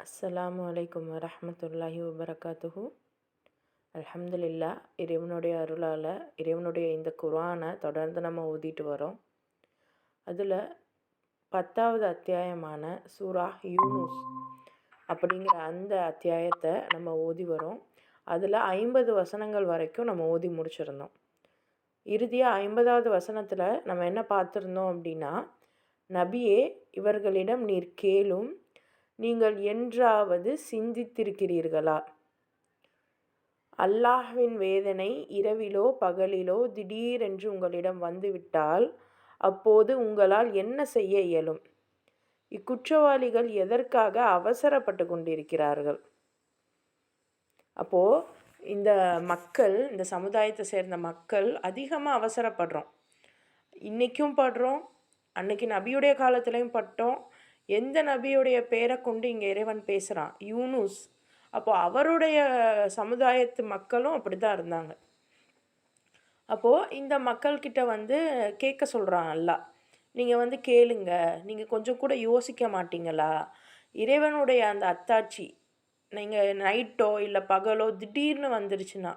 அஸ்ஸலாமு அலைக்கும் வரஹ்மத்துல்லாஹி வபரகாத்துஹு. அல்ஹம்துலில்லா, இறைவனுடைய அருளால் இறைவனுடைய இந்த குர்ஆனை தொடர்ந்து நம்ம ஓதிட்டு வரோம். அதில் 10வது அத்தியாயமான சூரா யூனுஸ் அப்படிங்கிற அந்த அத்தியாயத்தை நம்ம ஓதி வரோம். அதில் 50 வசனங்கள் வரைக்கும் நம்ம ஓதி முடிச்சிருந்தோம். இறுதியாக 50வது வசனத்தில் நம்ம என்ன பார்த்துருந்தோம் அப்படின்னா, நபியே, இவர்களிடம் நீர் கேளும், நீங்கள் என்றாவது சிந்தித்திருக்கிறீர்களா? அல்லாஹ்வின் வேதனை இரவிலோ பகலிலோ திடீரென்று உங்களிடம் வந்துவிட்டால் அப்போது உங்களால் என்ன செய்ய இயலும்? இக்குற்றவாளிகள் எதற்காக அவசரப்பட்டு கொண்டிருக்கிறார்கள்? அப்போது இந்த சமுதாயத்தை சேர்ந்த மக்கள் அதிகமாக அவசரப்படுறோம். இன்றைக்கும் படுறோம், அன்னைக்கு நபியுடைய காலத்துலேயும் பட்டோம். எந்த நபியுடைய பேரை கொண்டு இங்கே இறைவன் பேசுகிறான்? யூனுஸ். அப்போது அவருடைய சமுதாயத்து மக்களும் அப்படி தான் இருந்தாங்க. அப்போது இந்த மக்கள்கிட்ட கேட்க சொல்கிறான் அல்லாஹ், நீங்கள் கேளுங்க, நீங்கள் கொஞ்சம் கூட யோசிக்க மாட்டீங்களா? இறைவனுடைய அந்த அத்தாட்சி நீங்கள் நைட்டோ இல்லை பகலோ திடீர்னு வந்துருச்சுன்னா,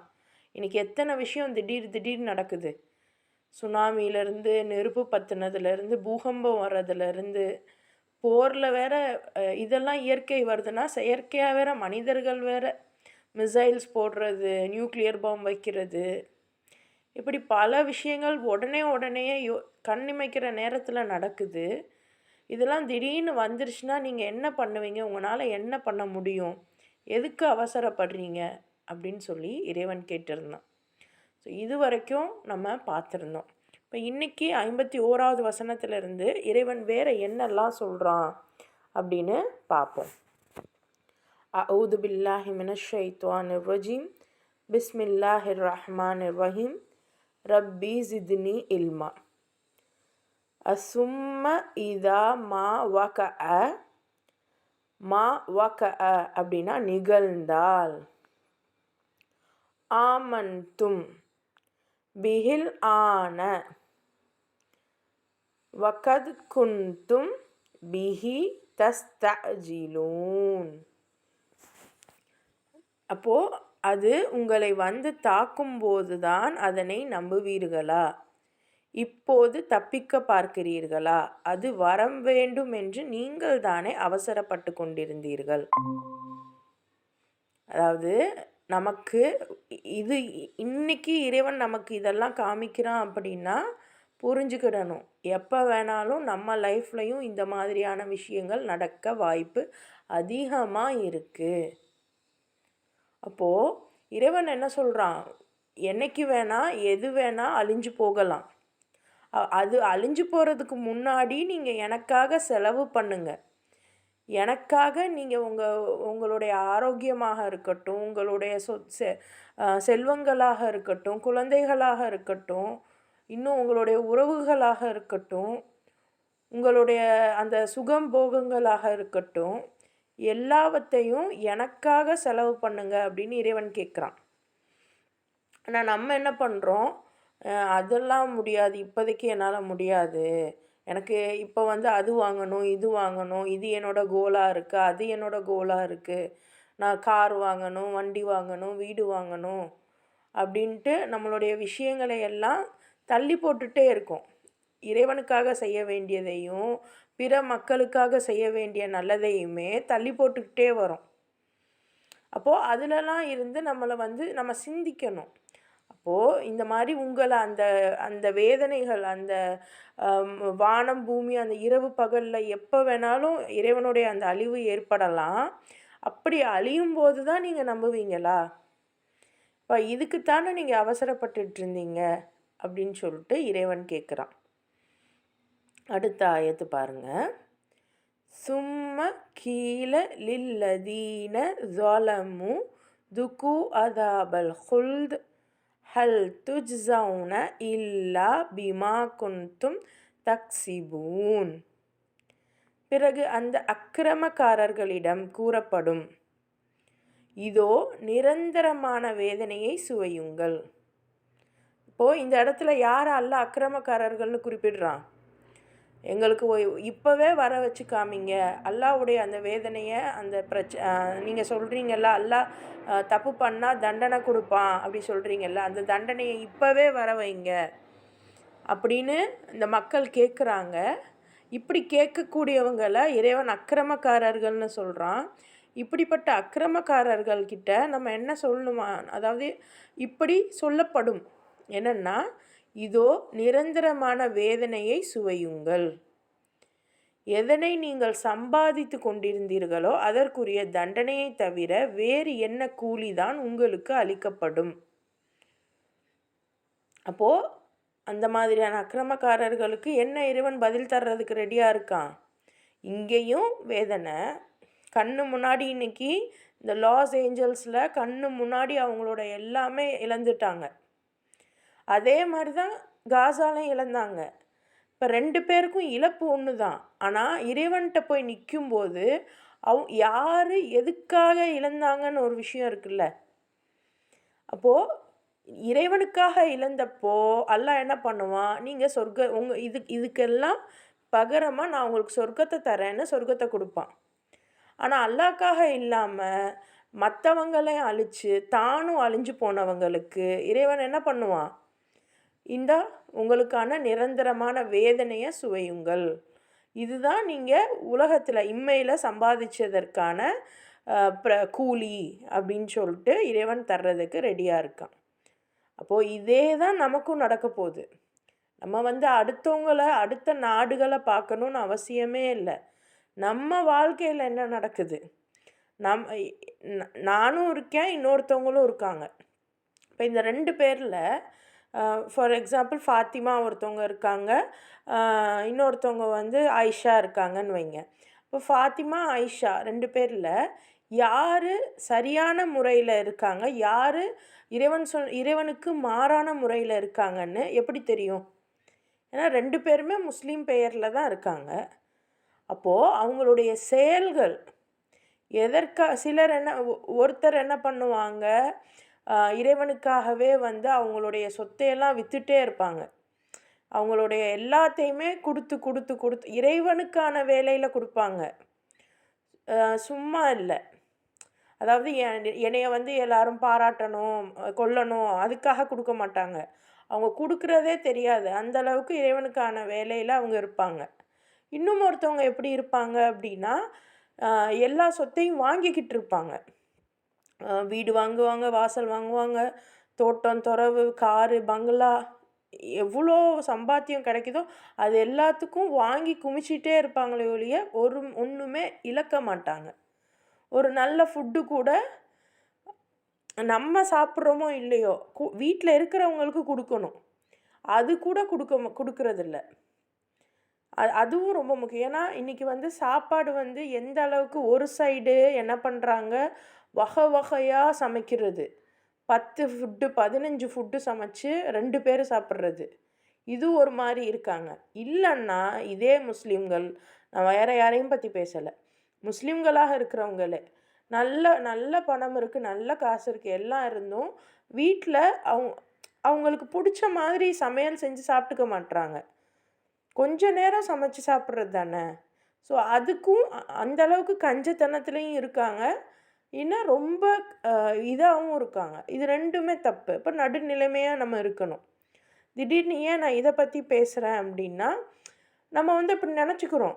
இன்றைக்கி எத்தனை விஷயம் திடீர்னு நடக்குது. சுனாமியிலேருந்து, நெருப்பு பற்றினதுலேருந்து, பூகம்பம் வர்றதுலேருந்து, போரில் வேற இதெல்லாம் இயற்கை வருதுன்னா, செயற்கையாக வேற மனிதர்கள் வேற மிசைல்ஸ் போடுறது, நியூக்ளியர் பாம் வைக்கிறது, இப்படி பல விஷயங்கள் உடனே கண்ணிமைக்கிற நேரத்தில் நடக்குது. இதெல்லாம் திடீர்னு வந்துருச்சுன்னா நீங்கள் என்ன பண்ணுவீங்க? உங்களால் என்ன பண்ண முடியும்? எதுக்கு அவசரப்படுறீங்க அப்படின்னு சொல்லி இறைவன் கேட்டிருந்தான். ஸோ இது வரைக்கும் நம்ம பார்த்துருந்தோம். இப்போ இன்றைக்கி 51வது வசனத்திலிருந்து இறைவன் வேறு என்னெல்லாம் சொல்கிறான் அப்படின்னு பார்ப்போம். அஊது பில்லாஹி மினஷ் ஷைத்வானிர் ரஜீம். பிஸ்மில்லாஹிர் ரஹ்மானிர் ரஹீம். ரப்பி ஜித்னி இல்மா. அசும்ம இதா மா வகஅ அப்படின்னா நிகழ்ந்தால், ஆமன்தும் பிஹில் ஆன வகத் குன்தும் பிஹி தஸ்தஜிலூன். அப்போது அது உங்களை தாக்கும்போது தான் அதனை நம்புவீர்களா? இப்போது தப்பிக்க பார்க்கிறீர்களா? அது வர வேண்டும் என்று நீங்கள் தானே அவசரப்பட்டு கொண்டிருந்தீர்கள். அதாவது நமக்கு இன்னைக்கு இறைவன் நமக்கு இதெல்லாம் காமிக்கிறான் அப்படின்னா புரிஞ்சுக்கிடணும், எப்போ வேணாலும் நம்ம லைஃப்லையும் இந்த மாதிரியான விஷயங்கள் நடக்க வாய்ப்பு அதிகமாக இருக்குது. அப்போது இறைவன் என்ன சொல்கிறான்? என்னைக்கு வேணால் எது வேணால் அழிஞ்சு போகலாம். அது அழிஞ்சு போகிறதுக்கு முன்னாடி நீங்கள் எனக்காக செலவு பண்ணுங்கள். எனக்காக நீங்கள் உங்களுடைய ஆரோக்கியமாக இருக்கட்டும், உங்களுடைய செல்வங்களாக இருக்கட்டும், குழந்தைகளாக இருக்கட்டும், இன்னும் உங்களுடைய உறவுகளாக இருக்கட்டும், உங்களுடைய அந்த சுகம் போகங்களாக இருக்கட்டும், எல்லாவற்றையும் எனக்காக செலவு பண்ணுங்க அப்படின்னு இறைவன் கேட்குறான். ஆனால் நம்ம என்ன பண்ணுறோம்? அதெல்லாம் முடியாது, இப்போதைக்கு என்னால் முடியாது, எனக்கு இப்போ அது வாங்கணும், இது வாங்கணும், இது என்னோடய கோலாக இருக்குது, அது என்னோடய கோலாக இருக்குது, நான் கார் வாங்கணும், வண்டி வாங்கணும், வீடு வாங்கணும் அப்படின்ட்டு நம்மளுடைய விஷயங்களை எல்லாம் தள்ளி போட்டுகிட்டே இருக்கோம். இறைவனுக்காக செய்ய வேண்டியதையும் பிற மக்களுக்காக செய்ய வேண்டிய நல்லதையுமே தள்ளி போட்டுக்கிட்டே வரோம். அப்போது அதிலலாம் இருந்து நம்மளை நம்ம சிந்திக்கணும். அப்போது இந்த மாதிரி உங்களை அந்த வேதனைகள், அந்த வானம் பூமி, அந்த இரவு பகலில் எப்போ வேணாலும் இறைவனுடைய அந்த அழிவு ஏற்படலாம். அப்படி அழியும் போது தான் நீங்கள் நம்புவீங்களா? இப்போ இதுக்குத்தானே நீங்கள் அவசரப்பட்டுட்டு இருந்தீங்க அப்படின்னு சொல்லிட்டு இறைவன் கேட்குறான். அடுத்த ஆயத்து பாருங்க. சும்ம கீல லில்லதீன ஸலமு துகு அதாபல் ஹுல்த் ஹல் துஜ்ஸவுன இல்லா பிமா குன்தும் தக்ஸிபூன். பிறகு அந்த அக்கிரமக்காரர்களிடம் கூறப்படும், இதோ நிரந்தரமான வேதனையை சுவையுங்கள். இப்போது இந்த இடத்துல யார் அல்லாஹ் அக்கிரமக்காரர்கள்னு குறிப்பிடுறான்? எங்களுக்கு இப்போவே வர வச்சு காமிங்க. அல்லாஹ்வுடைய அந்த வேதனையை, அந்த நீங்கள் சொல்கிறீங்கல்ல, அல்லாஹ் தப்பு பண்ணால் தண்டனை கொடுப்பான் அப்படி சொல்கிறீங்கல்ல, அந்த தண்டனையை இப்போவே வர வைங்க அப்படின்னு இந்த மக்கள் கேட்குறாங்க. இப்படி கேட்கக்கூடியவங்களை இறைவன் அக்கிரமக்காரர்கள்னு சொல்கிறான். இப்படிப்பட்ட அக்கிரமக்காரர்கள்கிட்ட நம்ம என்ன சொல்லணுமா, அதாவது இப்படி சொல்லப்படும் என்னென்னா, இதோ நிரந்தரமான வேதனையை சுவையுங்கள். எதனை நீங்கள் சம்பாதித்து கொண்டிருந்தீர்களோ அதற்குரிய தண்டனையை தவிர வேறு என்ன கூலிதான் உங்களுக்கு அளிக்கப்படும். அப்போது அந்த மாதிரியான அக்கிரமக்காரர்களுக்கு என்ன இறைவன் பதில் தர்றதுக்கு ரெடியாக இருக்கான்? இங்கேயும் வேதனை கண்ணு முன்னாடி. இன்னைக்கு இந்த லாஸ் ஏஞ்சல்ஸில் கண்ணு முன்னாடி அவங்களோட எல்லாமே இழந்துட்டாங்க. அதே மாதிரி தான் காசாலையும் இழந்தாங்க. இப்போ 2 பேருக்கும் இழப்பு ஒன்று தான். ஆனால் இறைவன்கிட்ட போய் நிற்கும்போது யார் எதுக்காக இழந்தாங்கன்னு ஒரு விஷயம் இருக்குல்ல. அப்போது இறைவனுக்காக இழந்தப்போ அல்லாஹ் என்ன பண்ணுவான், நீங்கள் இதுக்கெல்லாம் பகரமாக நான் உங்களுக்கு சொர்க்கத்தை தரேன்னு சொர்க்கத்தை கொடுப்பான். ஆனால் அல்லாஹ்க்காக இல்லாமல் மற்றவங்களையும் அழித்து தானும் அழிஞ்சு போனவங்களுக்கு இறைவன் என்ன பண்ணுவான், இந்த உங்களுக்கான நிரந்தரமான வேதனையை சுவையுங்கள். இதுதான் நீங்கள் உலகத்தில் இம்மையில் சம்பாதிச்சதற்கான கூலி அப்படின்னு சொல்லிட்டு இறைவன் தர்றதுக்கு ரெடியாக இருக்கான். அப்போது இதே தான் நமக்கும் நடக்க போகுது. நம்ம அடுத்த நாடுகளை பார்க்கணுன்னு அவசியமே இல்லை. நம்ம வாழ்க்கையில் என்ன நடக்குது, நானும் இருக்கேன், இன்னொருத்தவங்களும் இருக்காங்க. இப்போ இந்த 2 பேரில் ஃபார் எக்ஸாம்பிள் ஃபாத்திமா ஒருத்தவங்க இருக்காங்க, இன்னொருத்தவங்க ஆயிஷா இருக்காங்கன்னு வைங்க. இப்போ ஃபாத்திமா ஆயிஷா 2 பேரில் யார் சரியான முறையில் இருக்காங்க, யார் இறைவனுக்கு மாறான முறையில் இருக்காங்கன்னு எப்படி தெரியும்? ஏன்னா 2 பேருமே முஸ்லீம் பெயரில் தான் இருக்காங்க. அப்போது அவங்களுடைய செயல்கள் சிலர் ஒருத்தர் என்ன பண்ணுவாங்க, இறைவனுக்காகவே அவங்களுடைய சொத்தையெல்லாம் விற்றுட்டே இருப்பாங்க. அவங்களுடைய எல்லாத்தையுமே கொடுத்து இறைவனுக்கான வேலையில் கொடுப்பாங்க, சும்மா இல்லை. அதாவது என்னைய எல்லாரும் பாராட்டணும், கொல்லணும், அதுக்காக கொடுக்க மாட்டாங்க. அவங்க கொடுக்குறதே தெரியாது, அந்தளவுக்கு இறைவனுக்கான வேலையில் அவங்க இருப்பாங்க. இன்னும் ஒருத்தவங்க எப்படி இருப்பாங்க அப்படின்னா, எல்லா சொத்தையும் வாங்கிக்கிட்டு இருப்பாங்க. வீடு வாங்குவாங்க, வாசல் வாங்குவாங்க, தோட்டம் துறவு, காரு, பங்களா, எவ்வளோ சம்பாத்தியம் கிடைக்குதோ அது எல்லாத்துக்கும் வாங்கி குமிச்சிட்டே இருப்பாங்களே ஒழிய ஒன்றுமே இழக்க மாட்டாங்க. ஒரு நல்ல ஃபுட்டு கூட நம்ம சாப்பிட்றோமோ இல்லையோ வீட்டில் இருக்கிறவங்களுக்கு கொடுக்கணும், அது கூட கொடுக்கறதில்ல. அதுவும் ரொம்ப முக்கியம். ஏன்னா இன்றைக்கி சாப்பாடு எந்த அளவுக்கு ஒரு சைடு என்ன பண்ணுறாங்க, வகை வகையாக சமைக்கிறது. 10 ஃபுட்டு 15 ஃபுட்டு சமைச்சு 2 பேர் சாப்பிட்றது, இது ஒரு மாதிரி இருக்காங்க. இல்லைன்னா இதே முஸ்லீம்கள், நான் வேறு யாரையும் பற்றி பேசலை, முஸ்லீம்களாக இருக்கிறவங்களே நல்ல நல்ல பணம் இருக்குது, நல்ல காசு இருக்குது, எல்லாம் இருந்தும் வீட்டில் அவங்களுக்கு பிடிச்ச மாதிரி சமையல் செஞ்சு சாப்பிட்டுக்க மாட்றாங்க. கொஞ்ச நேரம் சமைச்சு சாப்பிட்றது தானே. ஸோ அதுக்கும் அந்தளவுக்கு கஞ்சத்தனத்துலேயும் இருக்காங்க, இன்னும் ரொம்ப இதாகவும் இருக்காங்க. இது 2மே தப்பு. இப்போ நடுநிலைமையாக நம்ம இருக்கணும். திடீர்னு ஏன் நான் இதை பற்றி பேசுகிறேன் அப்படின்னா, நம்ம இப்படி நினச்சிக்கிறோம்,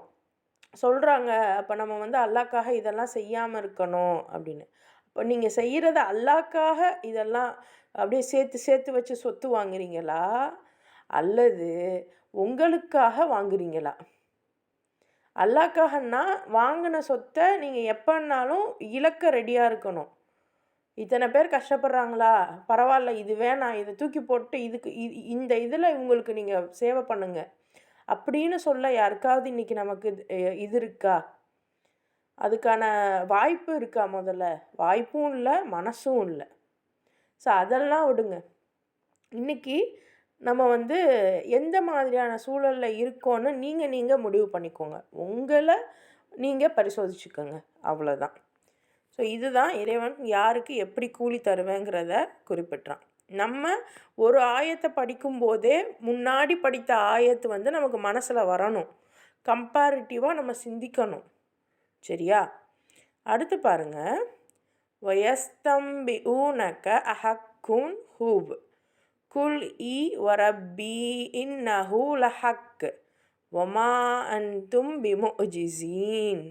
சொல்கிறாங்க அப்போ நம்ம அல்லாஹ்க்காக இதெல்லாம் செய்யாமல் இருக்கணும் அப்படின்னு. அப்போ நீங்கள் செய்கிறது அல்லாஹ்க்காக இதெல்லாம் அப்படியே சேர்த்து வச்சு சொத்து வாங்குறீங்களா, அல்லது உங்களுக்காக வாங்குறீங்களா? அல்லாஹ்க்காகன்னா வாங்கின சொத்தை நீங்கள் எப்போன்னாலும் இழக்க ரெடியாக இருக்கணும். இத்தனை பேர் கஷ்டப்படுறாங்களா, பரவாயில்ல, இது வேணாம், இதை தூக்கி போட்டு இந்த இதில் உங்களுக்கு நீங்கள் சேவை பண்ணுங்க அப்படின்னு சொல்ல யாருக்காவது இன்றைக்கி நமக்கு இது இருக்கா? அதுக்கான வாய்ப்பு இருக்கா? முதல்ல வாய்ப்பும் இல்லை, மனசும் இல்லை. ஸோ அதெல்லாம் விடுங்க. இன்றைக்கி நம்ம எந்த மாதிரியான சூழலில் இருக்கோன்னு நீங்கள் முடிவு பண்ணிக்கோங்க, உங்களை நீங்கள் பரிசோதிச்சுக்கோங்க, அவ்வளோதான். ஸோ இதுதான் இறைவன் யாருக்கு எப்படி கூலி தருவேங்கிறத குறிப்பிட்றான். நம்ம ஒரு ஆயத்தை படிக்கும்போதே முன்னாடி படித்த ஆயத்து நமக்கு மனசில் வரணும். கம்பேரிட்டிவாக நம்ம சிந்திக்கணும். சரியா? அடுத்து பாருங்கள், வயஸ்தம்பி ஊனக்க அஹக்குன் ஹூப் குல் இ வரப்பி இன்னஹு லஹக் வமா அன்தும் பிமுஜிசீன்.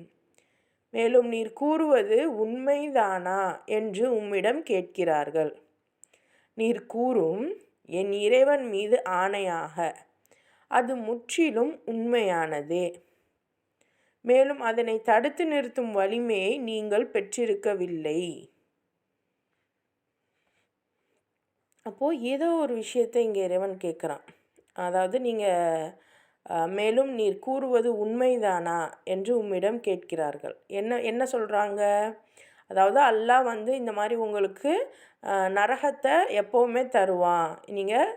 மேலும் நீர் கூறுவது உண்மைதானா என்று உம்மிடம் கேட்கிறார்கள். நீர் கூறும், என் இறைவன் மீது ஆணையாக அது முற்றிலும் உண்மையானதே. மேலும் அதனை தடுத்து நிறுத்தும் வலிமையை நீங்கள் பெற்றிருக்கவில்லை. அப்போது ஏதோ ஒரு விஷயத்தை இங்கே இறைவன் கேட்குறான். அதாவது மேலும் நீர் கூறுவது உண்மைதானா என்று உம்மிடம் கேட்கிறார்கள். என்ன சொல்கிறாங்க? அதாவது அல்லாஹ் இந்த மாதிரி உங்களுக்கு நரகத்தை எப்போவுமே தருவான், நீங்கள்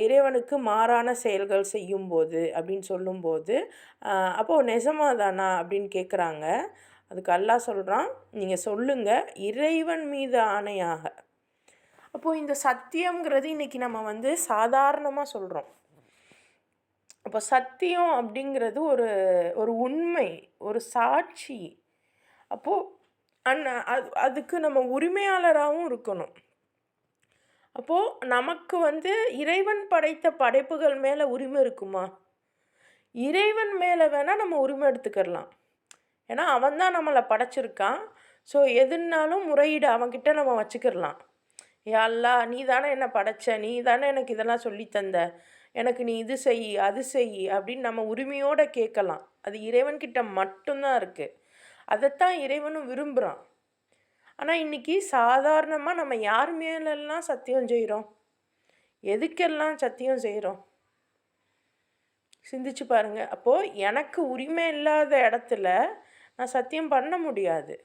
இறைவனுக்கு மாறான செயல்கள் செய்யும்போது அப்படின்னு சொல்லும்போது, அப்போது நெசமாதானா அப்படின்னு கேட்குறாங்க. அதுக்கு அல்லாஹ் சொல்கிறான், நீங்கள் சொல்லுங்கள், இறைவன் மீது ஆணையாக. அப்போது இந்த சத்தியம்ங்கிறது இன்றைக்கி நம்ம சாதாரணமாக சொல்கிறோம். அப்போ சத்தியம் அப்படிங்கிறது ஒரு ஒரு உண்மை, ஒரு சாட்சி. அப்போது அதுக்கு நம்ம உரிமையாளராகவும் இருக்கணும். அப்போது நமக்கு இறைவன் படைத்த படைப்புகள் மேலே உரிமை இருக்குமா? இறைவன் மேலே வேணால் நம்ம உரிமை எடுத்துக்கிடலாம். ஏன்னா அவன் தான் நம்மளை படைச்சிருக்கான். ஸோ எதுனாலும் முறையீடு அவன்கிட்ட நம்ம வச்சுக்கிடலாம். யா அல்லாஹ், நீ தானே என்னை படைச்ச, நீ தானே எனக்கு இதெல்லாம் சொல்லித்தந்த, எனக்கு நீ இது செய் அது செய் அப்படின்னு நம்ம உரிமையோடு கேட்கலாம். அது இறைவன்கிட்ட மட்டும்தான் இருக்குது. அதைத்தான் இறைவனும் விரும்புகிறான். ஆனால் இன்றைக்கி சாதாரணமாக நம்ம யார் மேலெல்லாம் சத்தியம் செய்கிறோம்? எதுக்கெல்லாம் சத்தியம் செய்கிறோம்? சிந்திச்சு பாருங்கள். அப்போது எனக்கு உரிமை இல்லாத இடத்துல நான் சத்தியம் பண்ண முடியாது.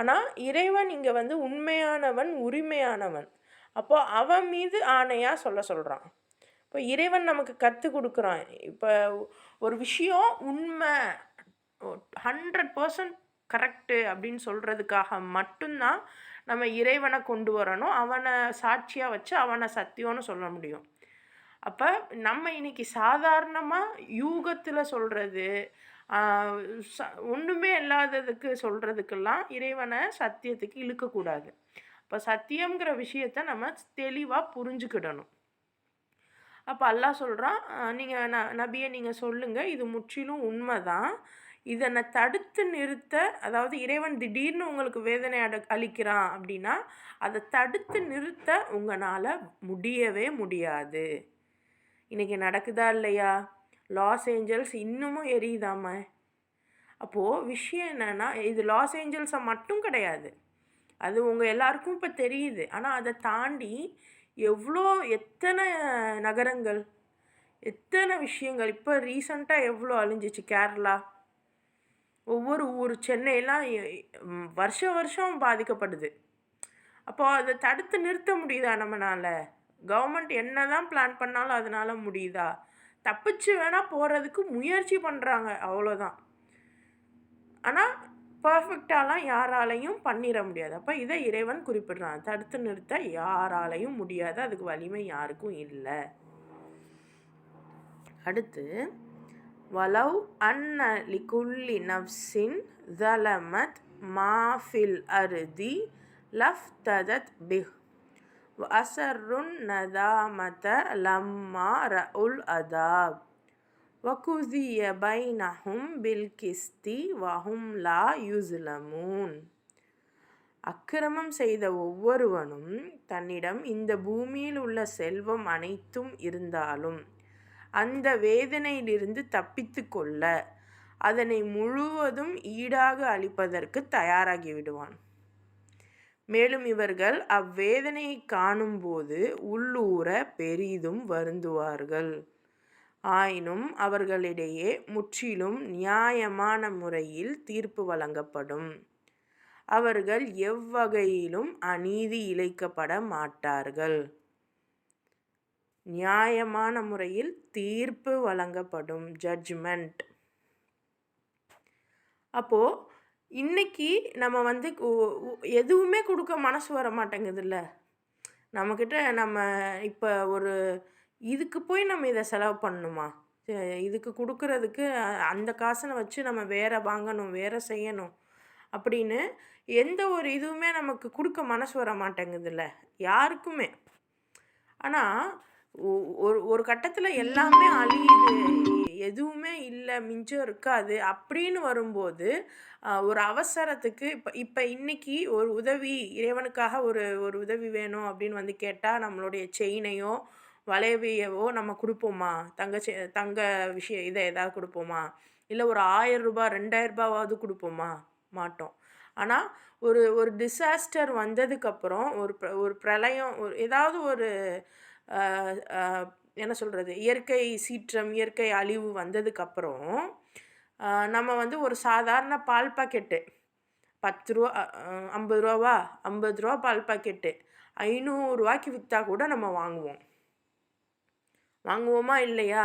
ஆனால் இறைவன் இங்கே உண்மையானவன், உரிமையானவன். அப்போது அவன் மீது ஆணையாக சொல்கிறான். இப்போ இறைவன் நமக்கு கற்றுக் கொடுக்குறான். இப்போ ஒரு விஷயம் உண்மை 100% கரெக்டு அப்படின்னு சொல்கிறதுக்காக மட்டும்தான் நம்ம இறைவனை கொண்டு வரணும். அவனை சாட்சியாக வச்சு அவனை சத்தியம்னு சொல்ல முடியும். அப்போ நம்ம இன்றைக்கி சாதாரணமாக யூகத்தில் சொல்கிறது, ஒன்றுமே இல்லாததுக்கு சொல்கிறதுக்கெல்லாம் இறைவனை சத்தியத்துக்கு இழுக்கக்கூடாது. இப்போ சத்தியங்கிற விஷயத்தை நம்ம தெளிவாக புரிஞ்சுக்கிடணும். அப்போ அல்லாஹ் சொல்கிறான், நீங்கள் நபியை நீங்கள் சொல்லுங்கள், இது முற்றிலும் உண்மை தான். இதனை தடுத்து நிறுத்த, அதாவது இறைவன் திடீர்னு உங்களுக்கு வேதனை அளிக்கிறான் அப்படின்னா அதை தடுத்து நிறுத்த உங்களால் முடியவே முடியாது. இன்றைக்கி நடக்குதா இல்லையா? லாஸ் ஏஞ்சல்ஸ் இன்னமும் எரியுதாம. அப்போது விஷயம் என்னென்னா, இது லாஸ் ஏஞ்சல்ஸை மட்டும் கிடையாது, அது உங்கள் எல்லாருக்கும் இப்போ தெரியுது. ஆனால் அதை தாண்டி எத்தனை நகரங்கள், எத்தனை விஷயங்கள் இப்போ ரீசண்டாக எவ்வளோ அழிஞ்சிச்சு. கேரளா, ஒவ்வொரு ஊர், சென்னையெல்லாம் வருஷம் பாதிக்கப்படுது. அப்போது அதை தடுத்து நிறுத்த முடியுதா நம்மளால்? கவர்மெண்ட் என்ன தான் பிளான் பண்ணாலும் அதனால் முடியுதா? தப்பிச்சு வேணால் போகிறதுக்கு முயற்சி பண்ணுறாங்க, அவ்வளோதான். ஆனால் பர்ஃபெக்டாலாம் யாராலையும் பண்ணிட முடியாது. அப்போ இதை இறைவன் குறிப்பிடுறான், தடுத்து நிறுத்த யாராலையும் முடியாது, அதுக்கு வலிமை யாருக்கும் இல்லை. அடுத்து, வலவ் அன்ன லிகுல்லி நஃப்ஸின் ஸலமத் மாஃபில் அர்தி லஃப்ததத் பிஹ் வஅஸர்ருன் நதாமத லம்மா ரஉல் அதாப் வகுதிய பைனஹும் பில் கிஸ்தி வஹும் லா யுஸ்லமூன். அக்கிரமம் செய்த ஒவ்வொருவனும் தன்னிடம் இந்த பூமியில் உள்ள செல்வம் அனைத்தும் இருந்தாலும் அந்த வேதனையிலிருந்து தப்பித்து கொள்ள அதனை முழுவதும் ஈடாக அளிப்பதற்கு தயாராகி விடுவான். மேலும் இவர்கள் அவ்வேதனையை காணும்போது உள்ளூர பெரிதும் வருந்துவார்கள். ஆயினும் அவர்களிடையே முற்றிலும் நியாயமான முறையில் தீர்ப்பு வழங்கப்படும். அவர்கள் எவ்வகையிலும் அநீதி இழைக்கப்பட மாட்டார்கள். நியாயமான முறையில் தீர்ப்பு வழங்கப்படும், ஜட்ஜ்மெண்ட். அப்போது இன்றைக்கி நம்ம எதுவுமே கொடுக்க மனசு வர மாட்டேங்குதுல்ல. நம்மக்கிட்ட நம்ம இப்போ ஒரு இதுக்கு போய் நம்ம இதை செலவு பண்ணணுமா? இதுக்கு கொடுக்கறதுக்கு அந்த காசை வச்சு நம்ம வேற வாங்கணும், வேற செய்யணும் அப்படின்னு எந்த ஒரு இதுவுமே நமக்கு கொடுக்க மனசு வர மாட்டேங்குதுல்ல யாருக்குமே. ஆனால் ஒரு ஒரு கட்டத்தில் எல்லாமே அழியுது, எதுவுமே இல்லை, மிஞ்சம் இருக்காது அப்படின்னு வரும்போது ஒரு அவசரத்துக்கு இப்போ இப்போ இன்னைக்கு ஒரு உதவி இறைவனுக்காக ஒரு ஒரு உதவி வேணும் அப்படின்னு வந்து கேட்டால் நம்மளுடைய செயினையோ வளைவையவோ நம்ம கொடுப்போமா? தங்க விஷயம் இதை ஏதாவது கொடுப்போமா? இல்லை ஒரு 1000 ரூபாய் 2000 ரூபாவாவது கொடுப்போமா? மாட்டோம். ஆனால் ஒரு ஒரு டிசாஸ்டர் வந்ததுக்கப்புறம் ஒரு பிரளயம் ஒரு ஏதாவது ஒரு என்ன சொல்கிறது, இயற்கை சீற்றம், இயற்கை அழிவு வந்ததுக்கப்புறம் நம்ம வந்து ஒரு சாதாரண பால் பாக்கெட்டு 10 ரூபா 50 ரூபாவா 50 ரூபா பால் பாக்கெட்டு 500 ரூபாய்க்கு விற்றா கூட நம்ம வாங்குவோமா இல்லையா?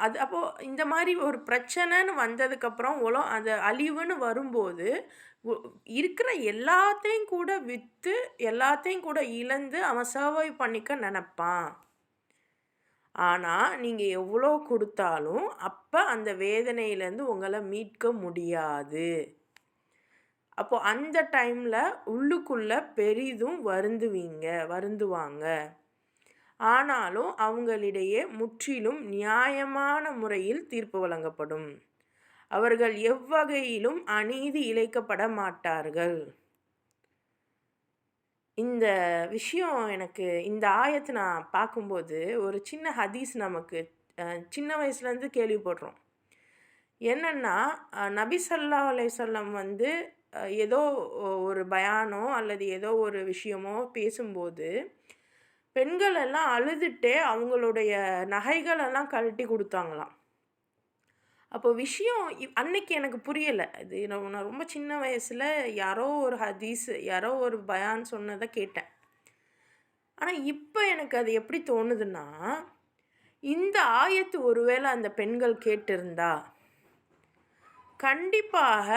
அது அப்போது இந்த மாதிரி ஒரு பிரச்சனைன்னு வந்ததுக்கப்புறம் அது அழிவுன்னு வரும்போது இருக்கிற எல்லாத்தையும் கூட விற்று எல்லாத்தையும் கூட இழந்து அவன் சர்வை பண்ணிக்க நினப்பான். ஆனால் நீங்கள் எவ்வளோ கொடுத்தாலும் அப்போ அந்த வேதனையிலேருந்து உங்களை மீட்க முடியாது. அப்போது அந்த டைமில் உள்ளுக்குள்ளே பெரிதும் வருந்துவாங்க. ஆனாலும் அவங்களிடையே முற்றிலும் நியாயமான முறையில் தீர்ப்பு வழங்கப்படும். அவர்கள் எவ்வகையிலும் அநீதி இழைக்கப்பட மாட்டார்கள். இந்த விஷயம் எனக்கு இந்த ஆயத்தை நான் பார்க்கும்போது ஒரு சின்ன ஹதீஸ் நமக்கு சின்ன வயசுலேருந்து கேள்விப்படுறோம். என்னென்னா நபி ஸல்லல்லாஹு அலைஹி வஸல்லம் வந்து ஏதோ ஒரு பயானோ அல்லது ஏதோ ஒரு விஷயமோ பேசும்போது பெண்கள் எல்லாம் அழுதுட்டே அவங்களுடைய நகைகளெல்லாம் கழட்டி கொடுத்தாங்களாம். அப்போ விஷயம் அன்னைக்கு எனக்கு புரியலை. அது நான் ரொம்ப சின்ன வயசில் யாரோ ஒரு ஹதீஸ் யாரோ ஒரு பயான் சொன்னதை கேட்டேன். ஆனால் இப்போ எனக்கு அது எப்படி தோணுதுன்னா, இந்த ஆயத்து ஒருவேளை அந்த பெண்கள் கேட்டிருந்தா கண்டிப்பாக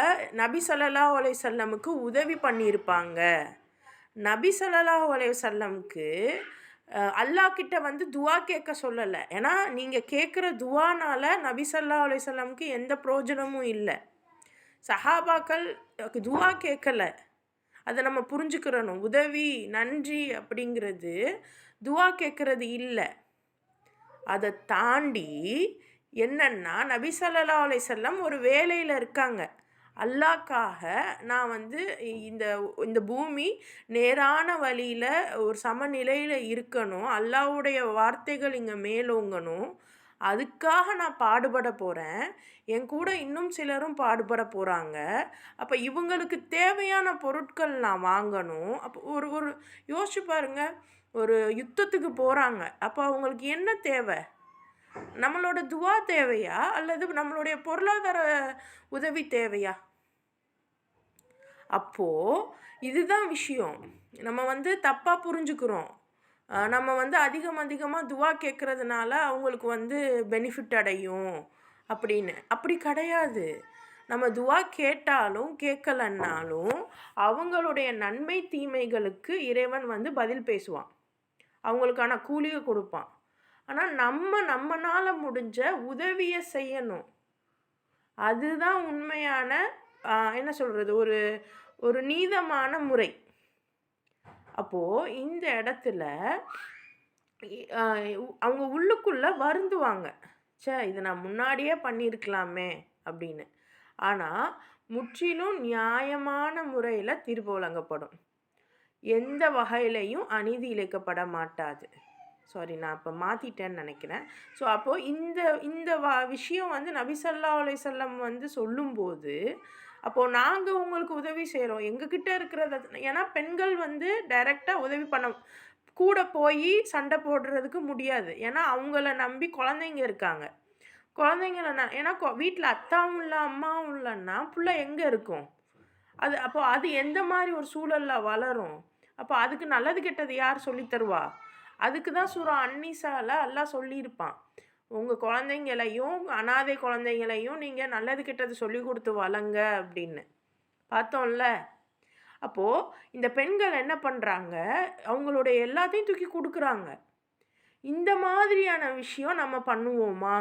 நபி ஸல்லல்லாஹு அலைஹி வஸல்லமுக்கு உதவி பண்ணியிருப்பாங்க. நபி ஸல்லல்லாஹு அலைஹி வஸல்லமுக்கு அல்லாஹ் கிட்ட வந்து துவா கேட்க சொல்லலை. ஏன்னா நீங்கள் கேட்குற துவானால் நபி ஸல்லல்லாஹு அலைஹி வஸல்லமுக்கு எந்த பிரயோஜனமும் இல்லை. சஹாபாக்கள் துவா கேட்கலை, அதை நம்ம புரிஞ்சுக்கிறணும். உதவி நன்றி அப்படிங்கிறது துவா கேட்குறது இல்லை. அதை தாண்டி என்னன்னா நபி ஸல்லல்லாஹு அலைஹி வஸல்லம் ஒரு வேலையில் இருக்காங்க. அல்லாஹ்க்காக நான் வந்து இந்த இந்த பூமி நேரான வழியில் ஒரு சமநிலையில் இருக்கணும், அல்லாஹ்வுடைய வார்த்தைகள் இங்கே மேலோங்கணும், அதுக்காக நான் பாடுபட போகிறேன். என் கூட இன்னும் சிலரும் பாடுபட போகிறாங்க. அப்போ இவங்களுக்கு தேவையான பொருட்கள் நான் வாங்கணும். அப்போ ஒரு ஒரு யோசிச்சு பாருங்கள், ஒரு யுத்தத்துக்கு போகிறாங்க. அப்போ அவங்களுக்கு என்ன தேவை? நம்மளோட துவா தேவையா அல்லது நம்மளுடைய பொருளாதார உதவி தேவையா? அப்போது இதுதான் விஷயம். நம்ம வந்து தப்பாக புரிஞ்சுக்கிறோம். நம்ம வந்து அதிகமாக துவா கேட்குறதுனால அவங்களுக்கு வந்து பெனிஃபிட் அடையும் அப்படின்னு. அப்படி கிடையாது. நம்ம துவா கேட்டாலும் கேட்கலன்னாலும் அவங்களுடைய நன்மை தீமைகளுக்கு இறைவன் வந்து பதில் பேசுவான், அவங்களுக்கான கூலியை கொடுப்பான். ஆனால் நம்மனால முடிஞ்ச உதவியை செய்யணும். அதுதான் உண்மையான என்ன சொல்கிறது, ஒரு ஒரு நீதமான முறை. அப்போது இந்த இடத்துல அவங்க உள்ளுக்குள்ளே வருந்துவாங்க, இதை நான் முன்னாடியே பண்ணியிருக்கலாமே அப்படின்னு. ஆனால் முற்றிலும் நியாயமான முறையில் தீர்ப்பு வழங்கப்படும். எந்த வகையிலையும் அநீதி இழைக்கப்பட மாட்டாது. நான் இப்போ மாற்றிட்டேன்னு நினைக்கிறேன். ஸோ அப்போது இந்த விஷயம் வந்து நபி ஸல்லல்லாஹு அலைஹி வஸல்லம் வந்து சொல்லும்போது, அப்போது நாங்கள் உங்களுக்கு உதவி செய்கிறோம் எங்ககிட்ட இருக்கிறத. ஏன்னா பெண்கள் வந்து டைரெக்டாக உதவி கூட போய் சண்டை போடுறதுக்கு முடியாது. ஏன்னா அவங்கள நம்பி குழந்தைங்க இருக்காங்க. ஏன்னா வீட்டில் அத்தாவும் இல்லை அம்மாவும் இல்லைன்னா பிள்ளை எங்கே இருக்கும்? அது எந்த மாதிரி ஒரு சூழலில் வளரும்? அப்போ அதுக்கு நல்லது கெட்டது யார் சொல்லித்தருவா? அதுக்கு தான் சூரா அந்நிசால அல்லாஹ் சொல்லியிருப்பான், உங்கள் குழந்தைங்களையும் அனாதை குழந்தைங்களையும் நீங்கள் நல்லது கெட்டது சொல்லி கொடுத்து வளங்க அப்படின்னு பார்த்தோம்ல. அப்போது இந்த பெண்கள் என்ன பண்ணுறாங்க, அவங்களுடைய எல்லாத்தையும் தூக்கி கொடுக்குறாங்க. இந்த மாதிரியான விஷயம் நம்ம பண்ணுவோமா?